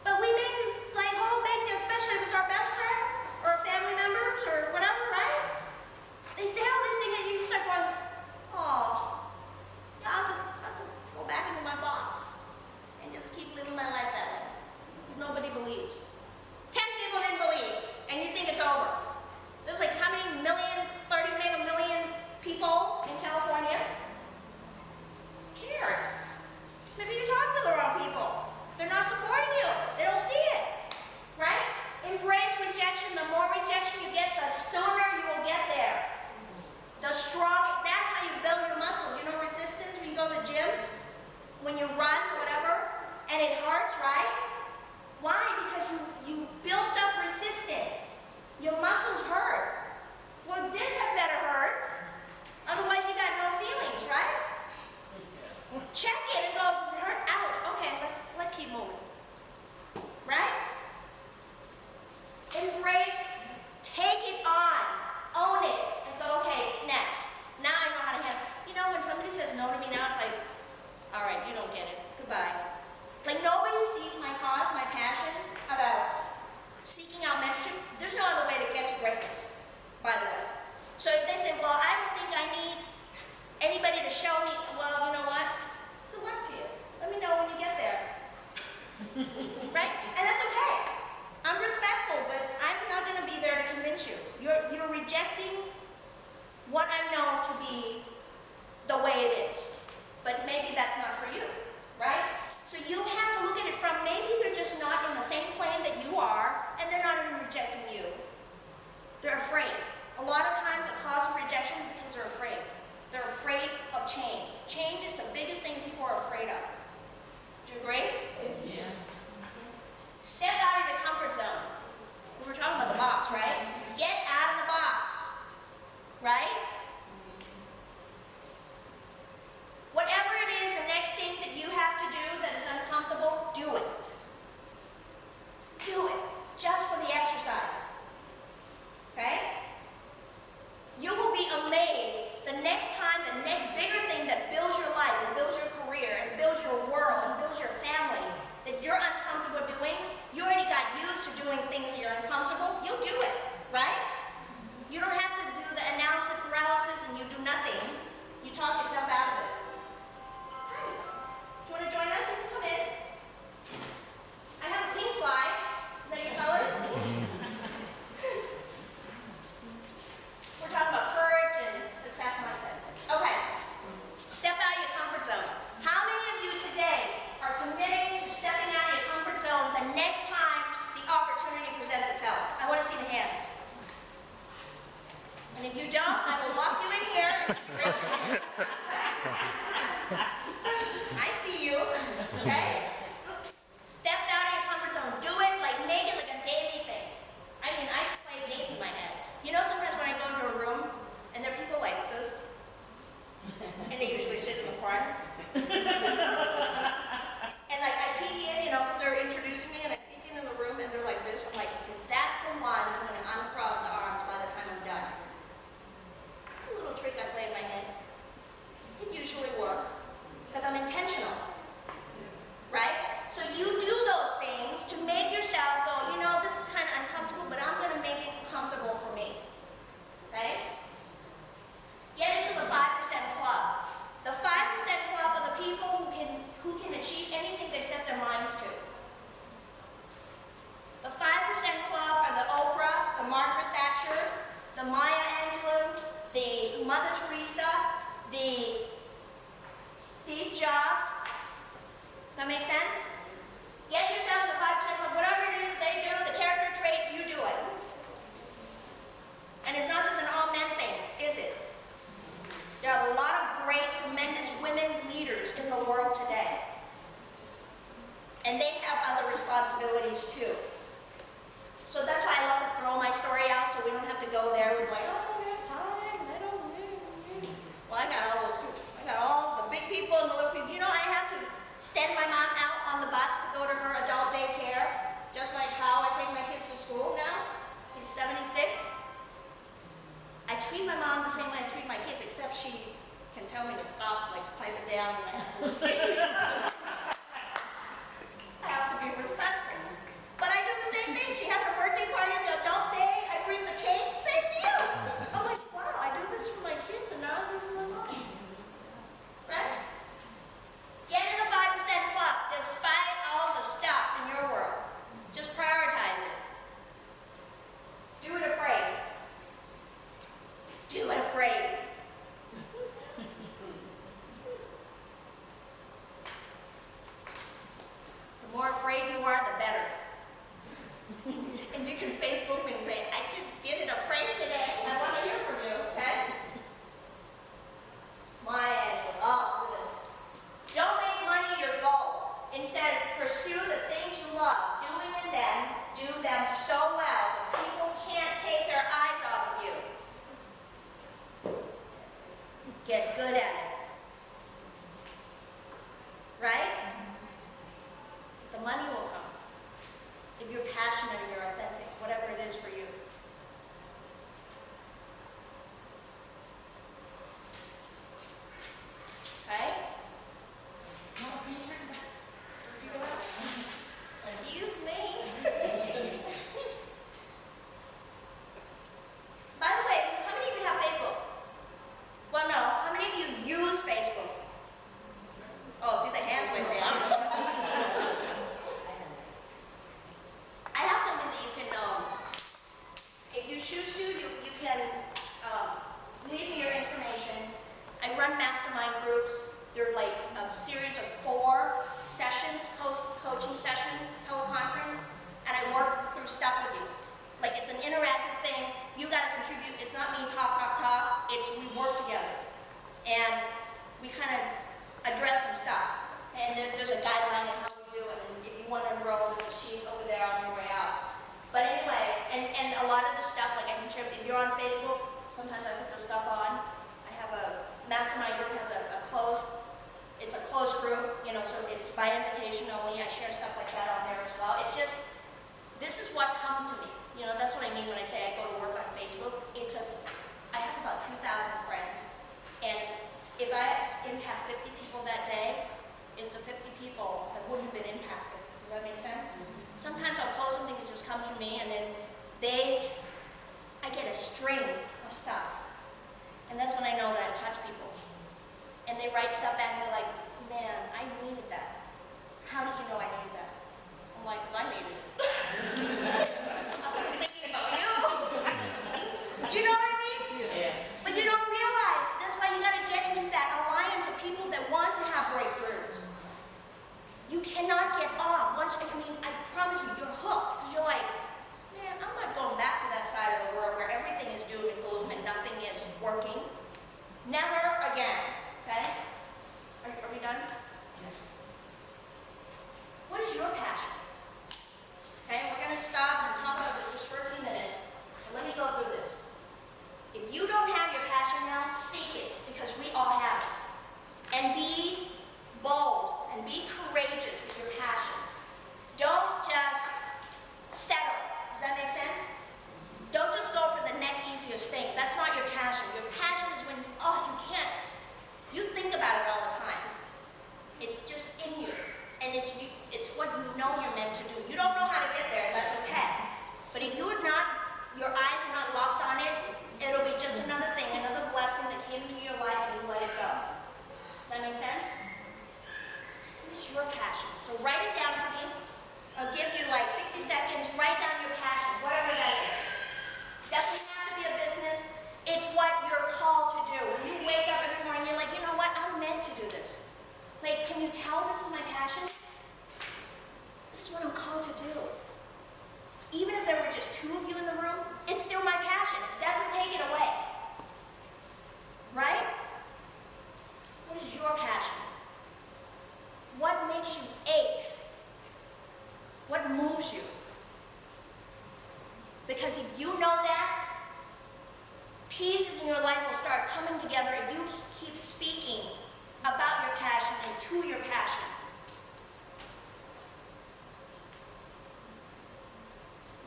But we make this like whole big deal, especially if it's our best friend or family members or whatever, right? They say all these things and you start going, oh, yeah, I'll just go back into my box and just keep living my life that way. Nobody believes. 10 people didn't believe, and you think it's over. There's like how many million, 30 mega million people in California? Who cares? Maybe you're talking to the wrong people. They're not supporting you. They don't see it, right? Embrace rejection. The more rejection you get, the sooner you will get there. The stronger, that's how you build your muscle. You know resistance when you go to the gym? When you run or whatever, and it hurts, right? Why? Because you built up resistance. Your muscles hurt. Well, this had better hurt. Otherwise, you got no feelings, right? Check it and go, does it hurt? Ouch. Okay, let's keep moving. Right? Embrace, take it on, own it, and go, okay, next. Now I know how to handle it. You know, when somebody says no to me now, it's like, all right, you don't get it. Goodbye. Like nobody sees my cause, my passion about seeking out mentorship. There's no other way to get to greatness, by the way. So if they say, well, I don't think I need anybody to show me, well, you know what? Good luck to you. Let me know when you get there. Okay? Step out of your comfort zone. Do it, like make it like a daily thing. I mean, I play a game in my head. You know, sometimes when I go into a room and there are people like this, and they usually sit in the front. And like I peek in, you know, because they're introducing me, and I peek into the room and they're like this. I'm like, that's the one I'm going to uncross the arms by the time I'm done. It's a little trick I play in my head. It usually worked because I'm intentional, right? So you do those things to make yourself go, you know, this is kind of uncomfortable, but I'm going to make it comfortable for me, okay? Get into the 5% club. The 5% club are the people who can achieve anything they set their minds to. The 5% club are the Oprah, the Margaret Thatcher, the Maya Angelou, the Mother Teresa, the Steve Jobs. That make sense? Get yourself in the 5% club. Whatever it is that they do, the character traits, you do it. And it's not just an all men thing, is it? There are a lot of great, tremendous women leaders in the world today. And they have other responsibilities too. So that's why I love to throw my story out so we don't have to go there. We're like, oh, I don't have time. I don't know. Well, I got all those too. I got all the big people and the little people. You know, I have to send my mom out on the bus to go to her adult daycare, just like how I take my kids to school now. She's 76. I treat my mom the same way I treat my kids, except she can tell me to stop, like pipe it down when I have to listen. I have to be respectful. But I do the same thing. She has her birthday party on the adult day. I bring the cake. Same deal. I'm like, wow, I do this for my kids and now I do it for my mom. Right? Get in the 5% club, despite all the stuff in your world. Just prioritize it. Do it afraid. Do it afraid. The more afraid you are, the better. And you can Facebook me and say, I just did it afraid today. I want to hear from you, okay? My Angela, oh, look at this. Don't make money your goal. Instead, pursue the things you love. Doing them, do them so well that people can't take their eyes off of you. Get good at it. Right? The money will come. If you're passionate and you're authentic, whatever it is for you. Okay? Excuse me. By the way, how many of you have Facebook? Well, no. How many of you use Facebook? Oh, see, the hands went down. I have something that you can, if you choose to, you can leave me your information. I run mastermind groups. They're like a series of 4 sessions, coaching sessions, teleconference, and I work through stuff with you. Like it's an interactive thing. You got to contribute. It's not me talk. It's we work together, and we kind of address some stuff. And there's a guideline on how we do it. And if you want to enroll, there's a sheet over there on your way out. But anyway, and a lot of the stuff, like I can share, if you're on Facebook, sometimes I put the stuff on. I have a mastermind group has it's a closed group, you know, so it's by invitation only. I share stuff like that on there as well. It's just, this is what comes to me. You know, that's what I mean when I say I go to work on Facebook. I have about 2,000 friends, and if I impact 50 people that day, it's the 50 people that wouldn't have been impacted. Does that make sense? Sometimes I'll post something that just comes from me, and then I get a string of stuff. And that's when I know that I've touched people. And they write stuff back and they're like, man, I needed that. How did you know I needed that? I'm like, well, I needed it. I wasn't thinking about you. You know what I mean? Yeah. But you don't realize, that's why you gotta get into that alliance of people that want to have breakthroughs. You cannot get off. I promise you, you're hooked. Because you're like, man, I'm not going back to that side of the world where everything is doom and gloom and nothing is working. Never again. Okay? Are we done? Yes. your passion? Okay, we're going to stop and talk about this just for a few minutes. And let me go through this. If you don't have your passion now, seek it, because we all have it. And be bold and be courageous with your passion. Don't just settle. Does that make sense? Don't just go for the next easiest thing. That's not your passion. Your passion is when, you can't. You think about it all the time. It's just in you. And it's what you know you're meant to do. You don't know how to get there, that's okay. But if your eyes are not locked on it, it'll be just another thing, another blessing that came into your life and you let it go. Does that make sense? What is your passion? So write it down for me. I'll give you like 60 seconds. Write down your passion, whatever that is. Doesn't have to be a business. It's what you're called to do. When you wake up every morning, you're like, you know what? I'm meant to do this. Like, can you tell this is my passion? This is what I'm called to do. Even if there were just 2 of you in the room, it's still my passion. It doesn't take it away. Right? What is your passion? What makes you ache? What moves you? Because if you know that, pieces in your life will start coming together if you keep speaking about your passion and to your passion.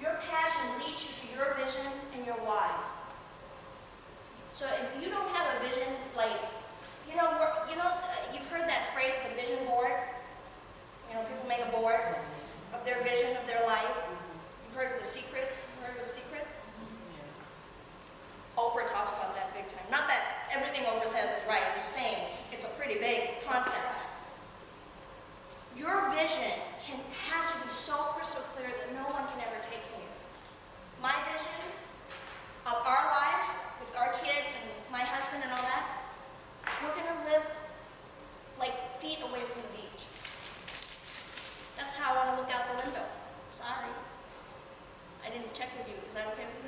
Your passion leads you to your vision and your why. So if you don't have a vision, like, you've heard that phrase, the vision board. People make a board of their vision of their life. You've heard of The Secret? Heard of The Secret? Oprah talks about that big time. Not that everything Oprah says is right. I'm just saying it's a pretty big concept. Your vision has to be so crystal clear that no one can ever take from you. My vision of our lives with our kids and my husband and all that, we're going to live like feet away from the beach. That's how I want to look out the window. Sorry. I didn't check with you. Is that okay with you?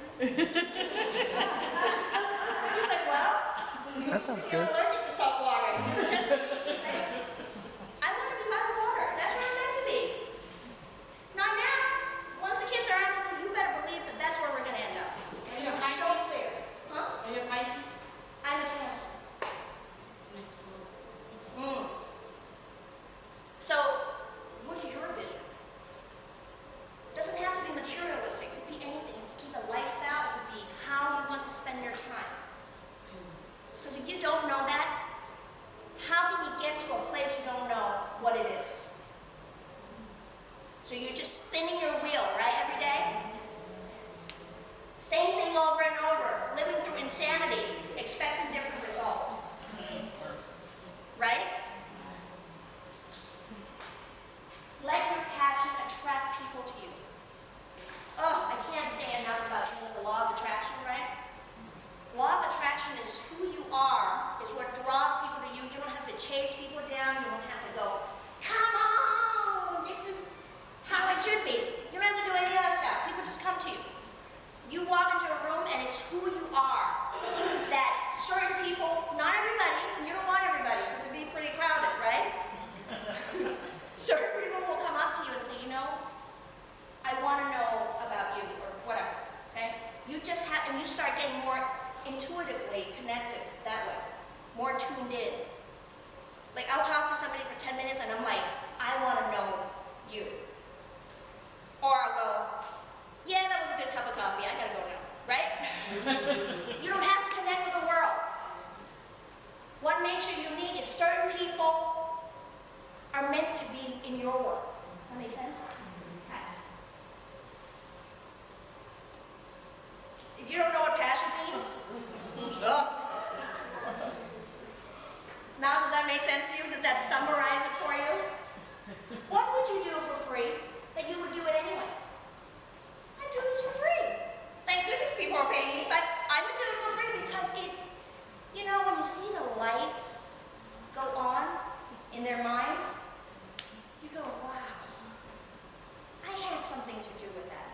He's like, well, That sounds you're good. allergic to salt water. I want to be by the water. That's where I'm meant to be. Not now. Once the kids are out of school, you better believe that that's where we're going to end up. Are you a It's so Pisces? clear. Huh? Are you a Pisces? I'm a Cancer. So, what is your vision? It doesn't have to be materialistic. It could be anything. It could be the lifestyle. It could be how you want to spend your time. Because if you don't know that, how can you get to a place you don't know what it is? So you're just spinning your wheel, right, every day? Same thing over and over, living through insanity, expecting different results. Right? Let your passion attract people to you. Oh, I can't say enough about the law of attraction, right? Law of attraction is who you are, is what draws people to you. You don't have to chase people down. You don't have to go, come on, this is how it should be. You don't have to do any other stuff. People just come to you. You walk into a room and it's who you are. That certain people, not everybody, you don't want everybody because it'd be pretty crowded, right? Certain people will come up to you and say, I want to know about you, or whatever, okay? You just have, and you start getting more intuitively connected that way, more tuned in. Like, I'll talk to somebody for 10 minutes and I'm like, I want to know you. Or I'll go, yeah, that was a good cup of coffee, I gotta go now, right? You don't have to connect with the world. What makes you unique is certain people are meant to be in your world. Does that make sense? Okay. If you don't know what passion means, now does that make sense to you? Does that summarize it for you? What would you do for free that you would do it anyway? I'd do this for free. Thank goodness people are paying me, but I would do it for free because when you see the light go on in their minds, you go, wow, I had something to do with that.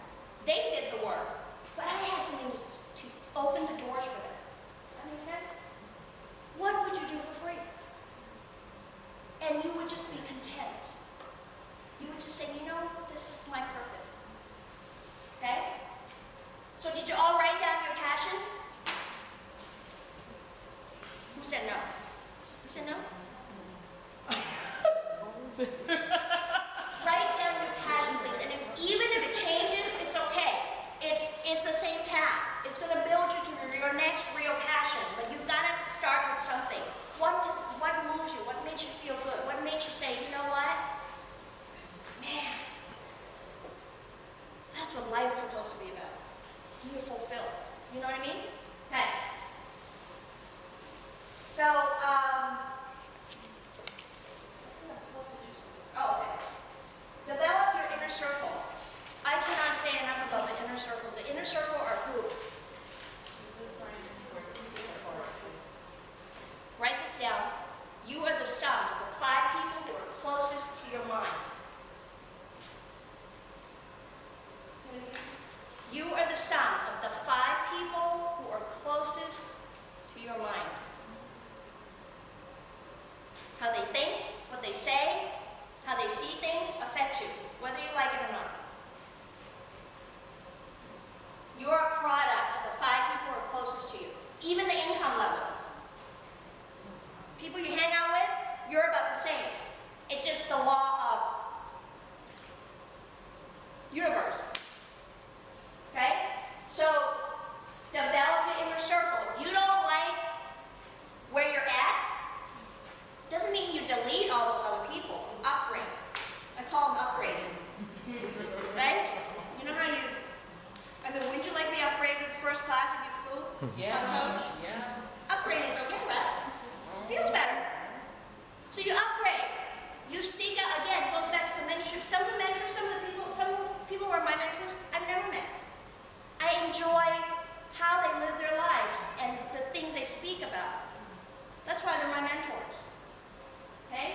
They did the work, but I had something to open the doors for them. Does that make sense? What would you do for free? And you Write down your passion, please. And even if it changes, it's okay. It's the same path. It's going to build you to your next real passion. But you've got to start with something. What moves you? What makes you feel good? What makes you say, you know what? Man, that's what life is supposed to be about. You're fulfilled. You know what I mean? Okay. So, oh, okay. Develop your inner circle. I cannot say enough about the inner circle. The inner circle are who? Write this down. You are the sum of the 5 people who are closest to your mind. You are the sum of the 5 people who are closest to your mind. How they think, what they say, how they see things affect you, whether you like it or not. You are a product of the 5 people who are closest to you. Even the income level. People you hang out with, you're about the same. It's just the law of universe. Okay? So, develop the inner circle. If you don't like where you're at, doesn't mean you delete all those other people. You upgrade. I call them upgrading. Right? You know how you, I mean, wouldn't you like to be upgraded to first class if you flew? Yes, yes. Upgrading is okay, right? Feels better. So you upgrade. You seek out, again, it goes back to the mentorship. Some of the mentors, some people who are my mentors, I've never met. I enjoy how they live their lives and the things they speak about. That's why they're my mentors. Okay?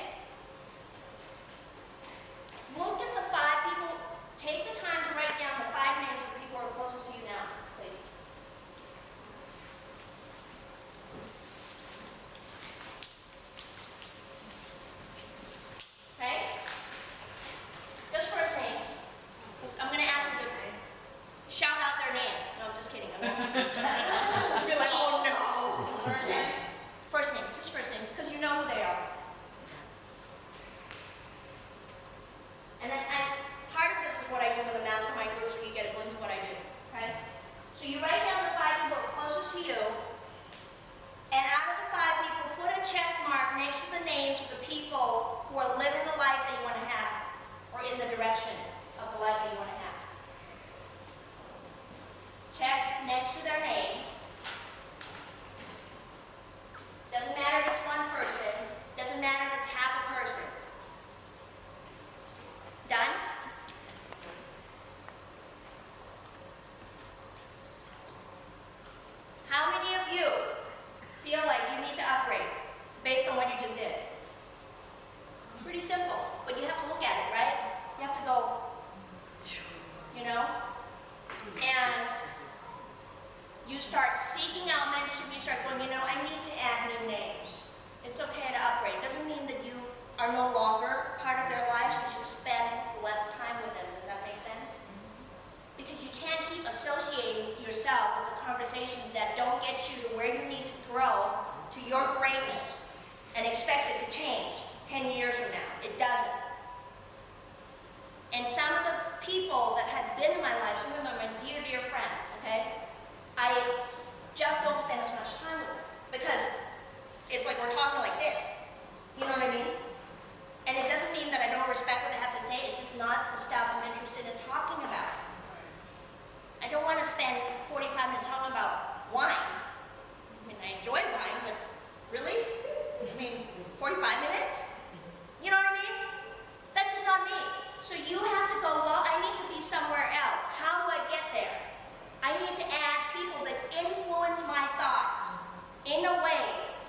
Look at the 5 people. Take the time to write down the 5 names of the people who are closest to you now, please. Okay? Just first name. I'm going to ask you to shout out their names. No, I'm just kidding. I'm not. You're like, oh no. First name. First name. Just first name. Because you know who they are. And part of this is what I do with the mastermind groups where you get a glimpse of what I do. Okay? So you write down the 5 people who are closest to you. And out of the 5 people, put a check mark next to the names of the people who are living the life that you want to have, or in the direction of the life that you want to have. Check next to their names. Doesn't matter if it's one person. Doesn't matter if it's half a person. Done? How many of you feel like you need to upgrade based on what you just did? Pretty simple, but you have to look at it, right? You have to go, you know? And you start seeking out mentorship, you start going, you know, I need to add new names. It's okay to upgrade. It doesn't mean that you are no longer part of their lives, you just spend less time with them. Does that make sense? Because you can't keep associating yourself with the conversations that don't get you to where you need to grow to your greatness and expect it to change 10 years from now. It doesn't. And some of the people that have been in my life, some of them are my dear, dear friends, okay? I just don't spend as much time with them because it's like we're talking like this. You know what I mean? And it doesn't mean that I don't respect what they have to say, it's just not the stuff I'm interested in talking about. I don't want to spend 45 minutes talking about wine. I mean, I enjoy wine, but really? I mean, 45 minutes? You know what I mean? That's just not me. So you have to go, well, I need to be somewhere else. How do I get there? I need to add people that influence my thoughts in a way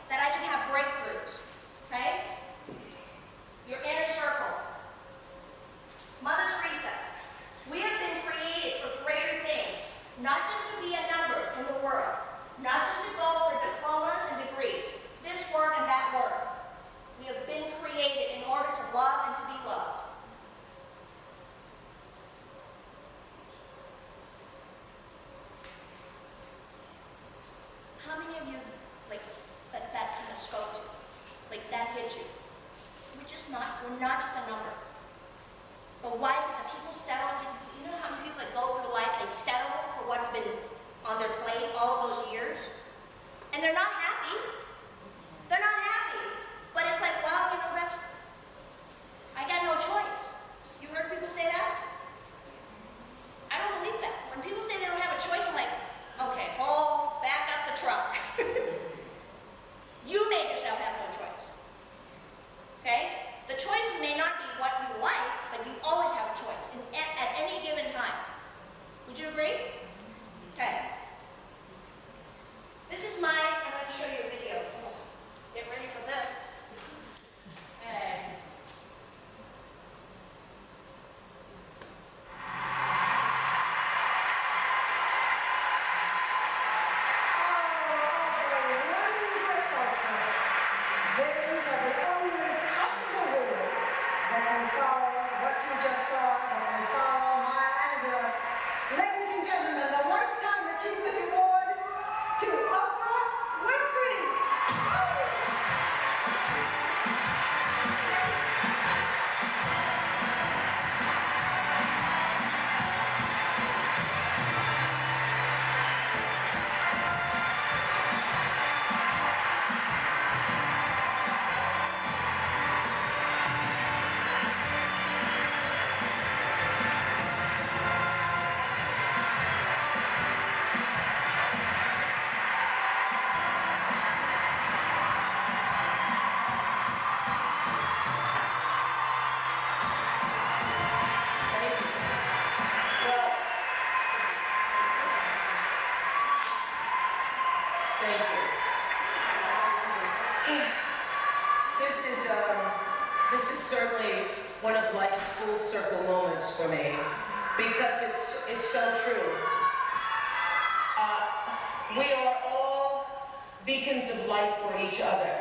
that I can have breakthroughs. Okay? Your inner circle. Mother Teresa, we have been created for greater things, not just to be a number in the world, not just to go for diplomas and degrees, this work and that work. We have been created But why is it that people settle? You know how many people that go through life, they settle for what's been on their plate all of those years? And they're not happy. They're not happy. But it's like, well, you know, I got no choice. You heard people say that? I don't believe that. When people say they don't have a choice, I'm like, okay, back up the truck. You made yourself have no choice. Okay? The choice may not be what you like, but you always have a choice at any given time. Would you agree? Okay. This is I'm going to show you a video. Get ready for this. Okay. This is certainly one of life's full circle moments for me, because it's so true. We are all beacons of light for each other,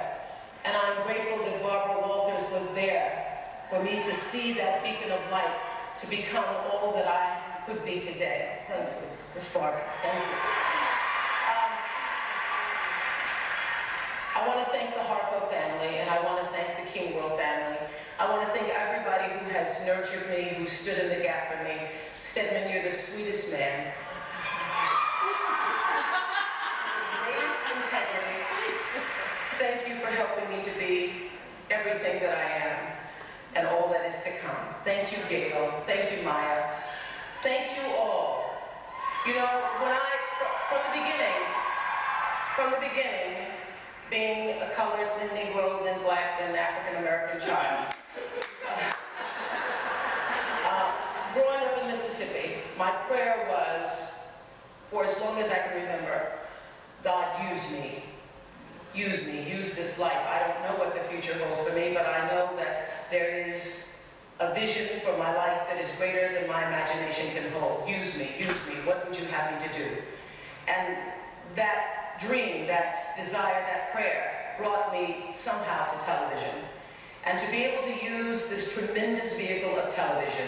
and I'm grateful that Barbara Walters was there for me to see that beacon of light, to become all that I could be today. Thank you, Miss Barbara. Thank you. I want to thank the Harpo family, and I want to thank the King World family. I want to thank everybody who has nurtured me, who stood in the gap for me. Stedman, you're the sweetest man. Greatest integrity. Thank you for helping me to be everything that I am and all that is to come. Thank you, Gail. Thank you, Maya. Thank you all. You know, from the beginning, being a colored, then Negro, then black, then African-American child. Growing up in Mississippi, my prayer was, for as long as I can remember, God, use me. Use me, use this life. I don't know what the future holds for me, but I know that there is a vision for my life that is greater than my imagination can hold. Use me, what would you have me to do? And that dream, that desire, that prayer brought me somehow to television. And to be able to use this tremendous vehicle of television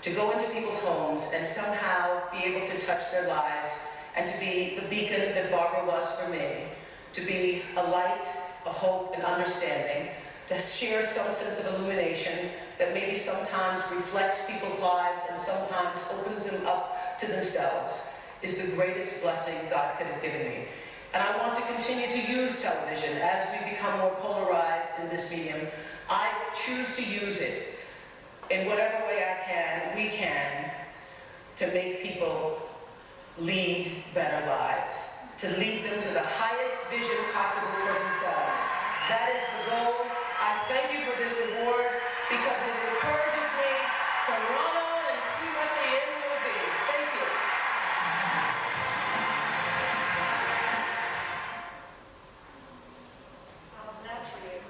to go into people's homes and somehow be able to touch their lives, and to be the beacon that Barbara was for me, to be a light, a hope, and understanding, to share some sense of illumination that maybe sometimes reflects people's lives and sometimes opens them up to themselves, is the greatest blessing God could have given me. And I want to continue to use television as we become more polarized in this medium. I choose to use it in whatever way we can, to make people lead better lives, to lead them to the highest vision possible for themselves. That is the goal. I thank you for this award, because it encourages me to run on and see what the end will be. Thank you. How was that for you?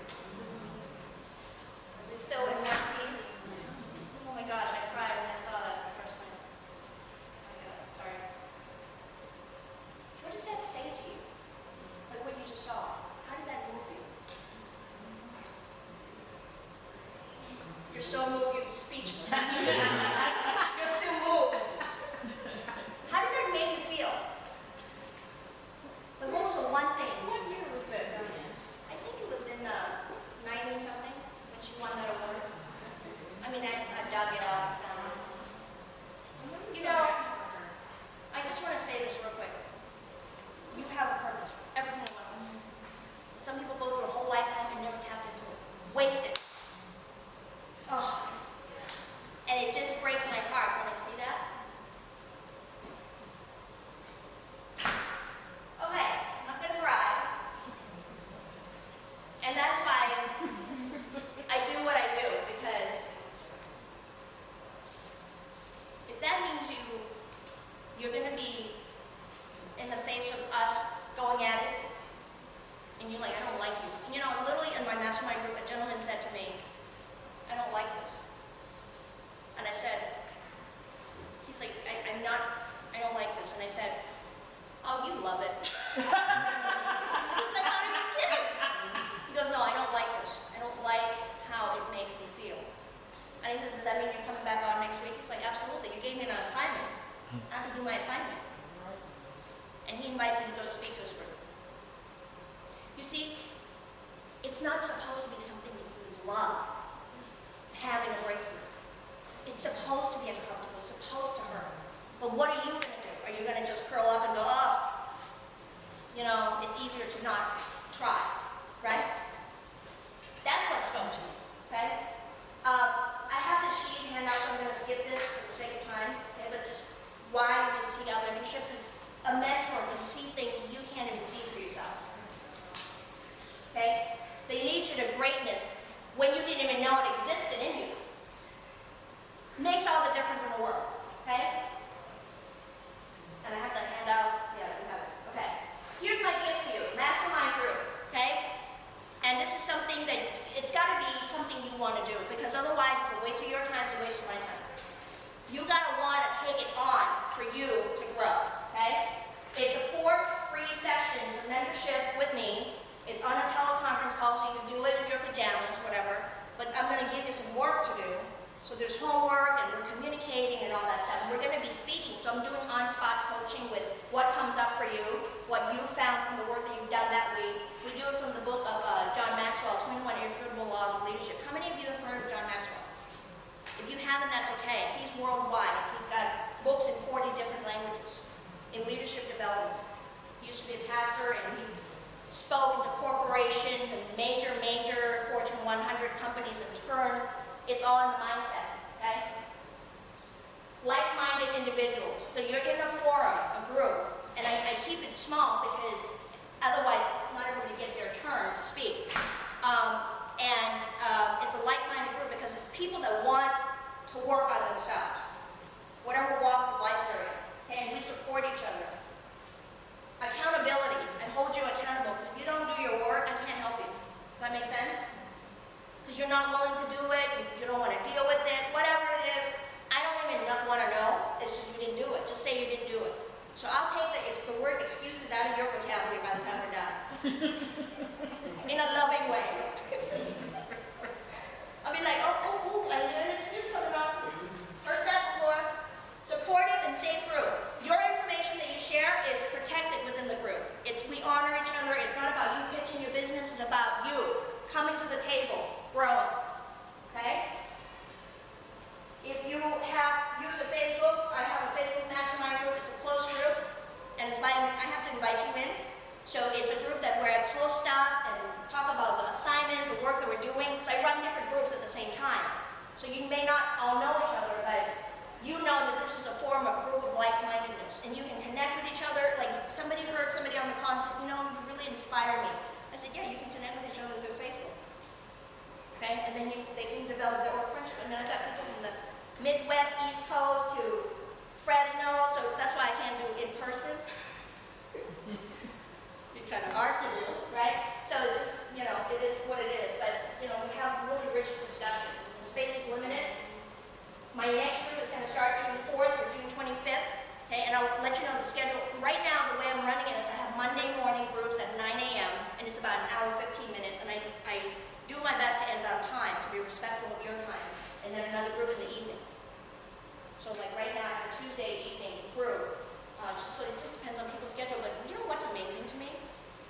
Are we still in one piece? Oh my gosh, I cried when I saw that the first time. Oh my God, sorry. What does that say to you? Like what you just saw? How did that move you? You're so moved, you're speechless. You're still moved. How did that make you feel? Like what was the one thing? What year was that done in? I think it was in the 90-something when she won that award. I mean, mean, I dug it up. You know, I just want to say this real quick. You have a purpose, every single one of us. Some people go through a whole lifetime and never tapped into it. Wasted. Oh. And it just breaks my heart when I see that. Okay, I'm not going to cry. And that's why I do what I do, because if that means you're going to be in the face of us going at it, and you're like, I don't like you. And you know, literally in my mastermind group, a gentleman said to me, I don't like this. And I said, he's like, I don't like this. And I said, oh, you love it. I thought he was kidding. He goes, no, I don't like this. I don't like how it makes me feel. And he said, does that mean you're coming back on next week? He's like, absolutely. You gave me an assignment. I have to do my assignment. And he invited me to go to speak to his group. You see, it's not supposed to be something that you love, having a breakthrough. It's supposed to be uncomfortable. It's supposed to hurt. But what are you going to do? Are you going to just curl up and go, oh, you know, it's easier to not try, right? That's what spoke to me, okay? I have this sheet handout, so I'm going to skip this for the sake of time, okay? But just why you need to seek out mentorship, because a mentor can see things you can't even see for yourself, okay? They lead you to greatness when you didn't even know it existed in you. Makes all the difference in the world, okay? And I have the handout. Yeah, we have it. Okay. Here's my gift to you, mastermind group, okay? And this is something that, it's got to be something you want to do, because otherwise it's a waste of your time, it's a waste of my time. You got to want to take it on for you to grow, okay? It's 4 free sessions of mentorship with me. It's on a teleconference call, so you can do it in your pajamas, whatever. But I'm going to give you some work to do. So there's homework, and we're communicating and all that stuff. And we're going to be speaking, so I'm doing on-spot coaching with what comes up for you, what you found from the work that you've done that week. We do it from the book of John Maxwell, 21 Irrefutable Laws of Leadership. How many of you have heard of John Maxwell? If you haven't, that's okay. He's worldwide. He's got books in 40 different languages in leadership development. He used to be a pastor, and he spoke into corporations and major Fortune 100 companies in turn. It's all in the mindset, okay? Like-minded individuals. So you're in a forum, a group, and I keep it small because otherwise not everybody gets their turn to speak. It's a like-minded group because it's people that want to work on themselves, whatever walks of life they're in, okay? And we support each other. Accountability. I hold you accountable, because if you don't do your work, I can't help you. Does that make sense? Because you're not willing to do it, you don't want to deal with it, whatever it is, I don't even want to know. It's just you didn't do it. Just say you didn't do it. So I'll take the word excuses out of your vocabulary by the time we're done. In a loving way. I'll be like, oh, I heard an excuse coming up. Heard that before. Supportive and safe group. Your information that you share is protected within the group. We honor each other. It's not about you pitching your business. It's about you coming to the table, growing. Okay? If you use a Facebook, I have a Facebook mastermind group. It's a closed group, and I have to invite you in. So it's a group where I post stuff and talk about the assignments, the work that we're doing, because I run different groups at the same time. So you may not all know each other, but you know that this is a form of group of like-mindedness, and you can connect with each other. Like somebody heard somebody on the call and said, you know, you really inspire me. I said, yeah, you can connect with each other through Facebook. Okay, and then they can develop their own friendship. And then I've got people from the Midwest, East Coast to Fresno, so that's why I can't do in person. It's kind of hard to do, right? So it's just, you know, it is what it is. But, you know, we have really rich discussions. The space is limited. My next group is going to start June 4th or June 25th. Okay, and I'll let you know the schedule. Right now, the way I'm running it is I have Monday morning groups at 9 a.m. and it's about an hour 15 minutes, and I do my best to end on time, to be respectful of your time, and then another group in the evening. So like right now, I have a Tuesday evening group, so it just depends on people's schedule. But you know what's amazing to me?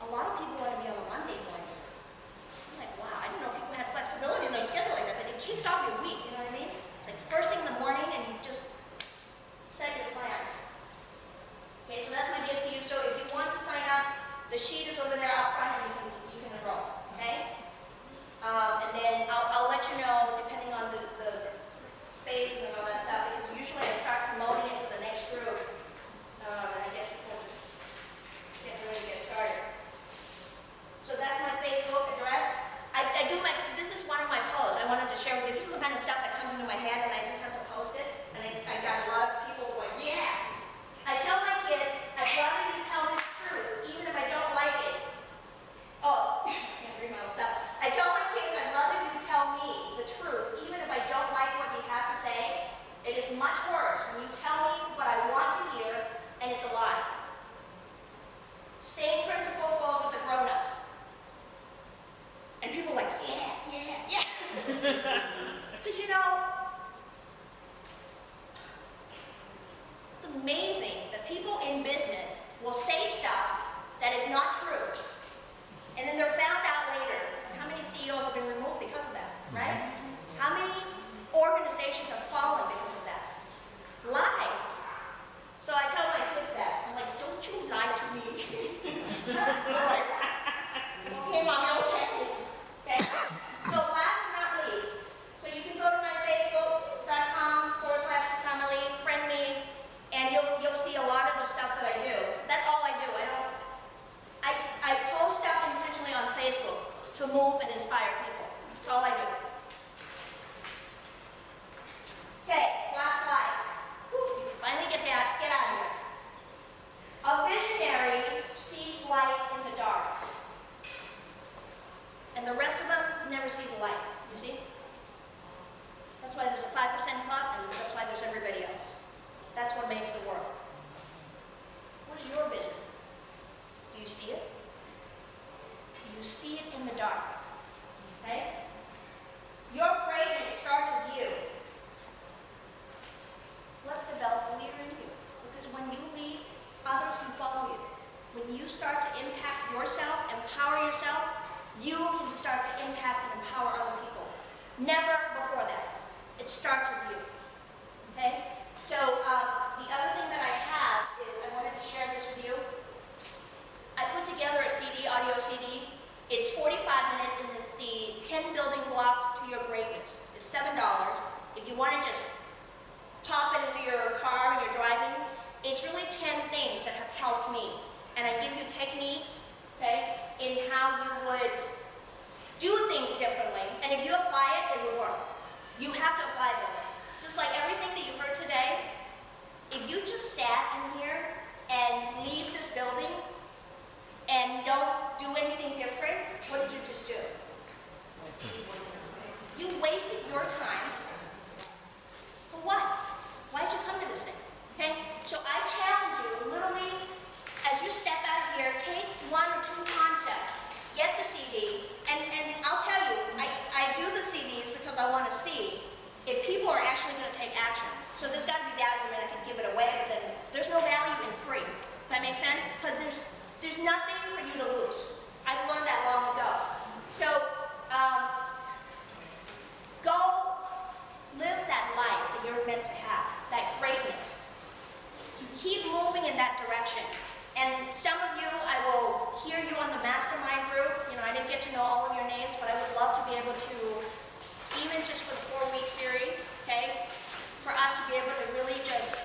A lot of people want to be on a Monday morning. I'm like, wow, I didn't know people had flexibility in their schedule like that, but it kicks off your week, you know what I mean? amazing that people in business will say stuff that is not true, and then they're found out later. How many CEOs have been removed because of that, right? How many organizations have fallen because of that? Lies. So I tell my kids that. I'm like, don't you lie to me. They're like, okay, mommy, okay. Okay? So last but not least, so you can go to my facebook.com/Kasama, friend me, and you'll see a lot of the stuff that I do. That's all I do. I post stuff intentionally on Facebook to move and inspire people. That's all I do. Okay, last slide. Whew, finally get out of here. A visionary sees light in the dark, and the rest of them never see the light. You see? That's why there's a 5% club, and that's why there's everybody else. That's what makes the world. What is your vision? Do you see it? You see it in the dark. Okay? Your greatness starts with you. Let's develop the leader in you. Because when you lead, others can follow you. When you start to impact yourself, empower yourself, you can start to impact and empower other people. Never before that. It starts with you. Okay? So the other thing that I have is I wanted to share this with you. I put together a CD, audio CD. It's 45 minutes, and it's the 10 building blocks to your greatness. It's $7. If you want to just pop it into your car when you're driving, it's really 10 things that have helped me. And I give you techniques, okay, in how you would do things differently. And if you apply it, it will work. You have to apply them. Just like everything that you heard today, if you just sat in here and leave this building and don't do anything different, what did you just do? You wasted your time. For what? Why'd you come to this thing? Okay? So I challenge you, literally, as you step out of here, take 1 or 2 concepts, get the CD, and I'll tell you, I do the CDs because I want to see if people are actually going to take action. So there's got to be value in it. I can give it away, but then there's no value in free. Does that make sense? Because there's nothing for you to lose. I learned that long ago. So go live that life that you're meant to have, that greatness. Keep moving in that direction. And some of you, I will hear you on the mastermind group. You know, I didn't get to know all of your names, but I would love to be able to, even just for the 4-week series, okay, for us to be able to really just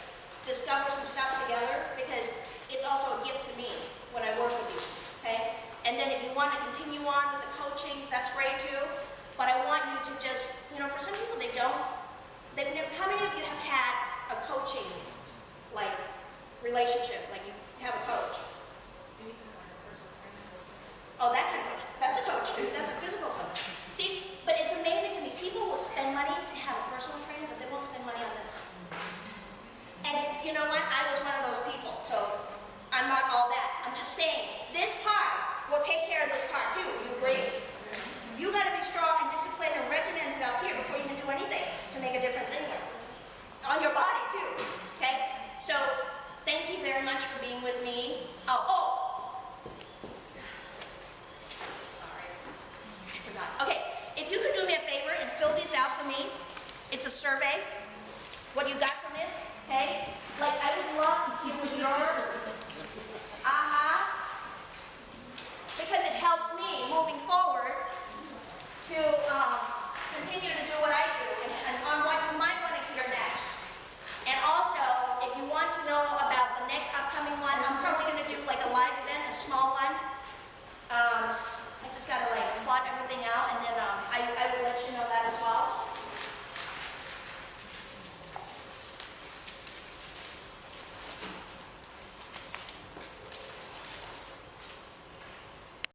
discover some stuff together, because it's also a gift to me when I work with you, okay? And then if you want to continue on with the coaching, that's great too. But I want you to just, you know, for some people they don't. How many of you have had a coaching, like, relationship, like you have a coach? Oh, that kind of coach. That's a coach too. That's a physical coach. See, but it's amazing to me. People will spend money to have a personal trainer, but they won't spend money on this. And you know what? I was one of those people, so I'm not all that. I'm just saying, this part will take care of this part too. You agree? You got to be strong and disciplined and regimented up here before you can do anything to make a difference anywhere. On your body too, okay? So, thank you very much for being with me. Sorry, I forgot. Okay, if you could do me a favor and fill these out for me. It's a survey, what you got from it, okay? Like, I would love to hear your, because it helps me moving forward to continue to do what I do and on what you might want to hear next. And also, if you want to know about the next upcoming one, I'm probably going to do like a live event, a small one. I just got to like plot everything out, and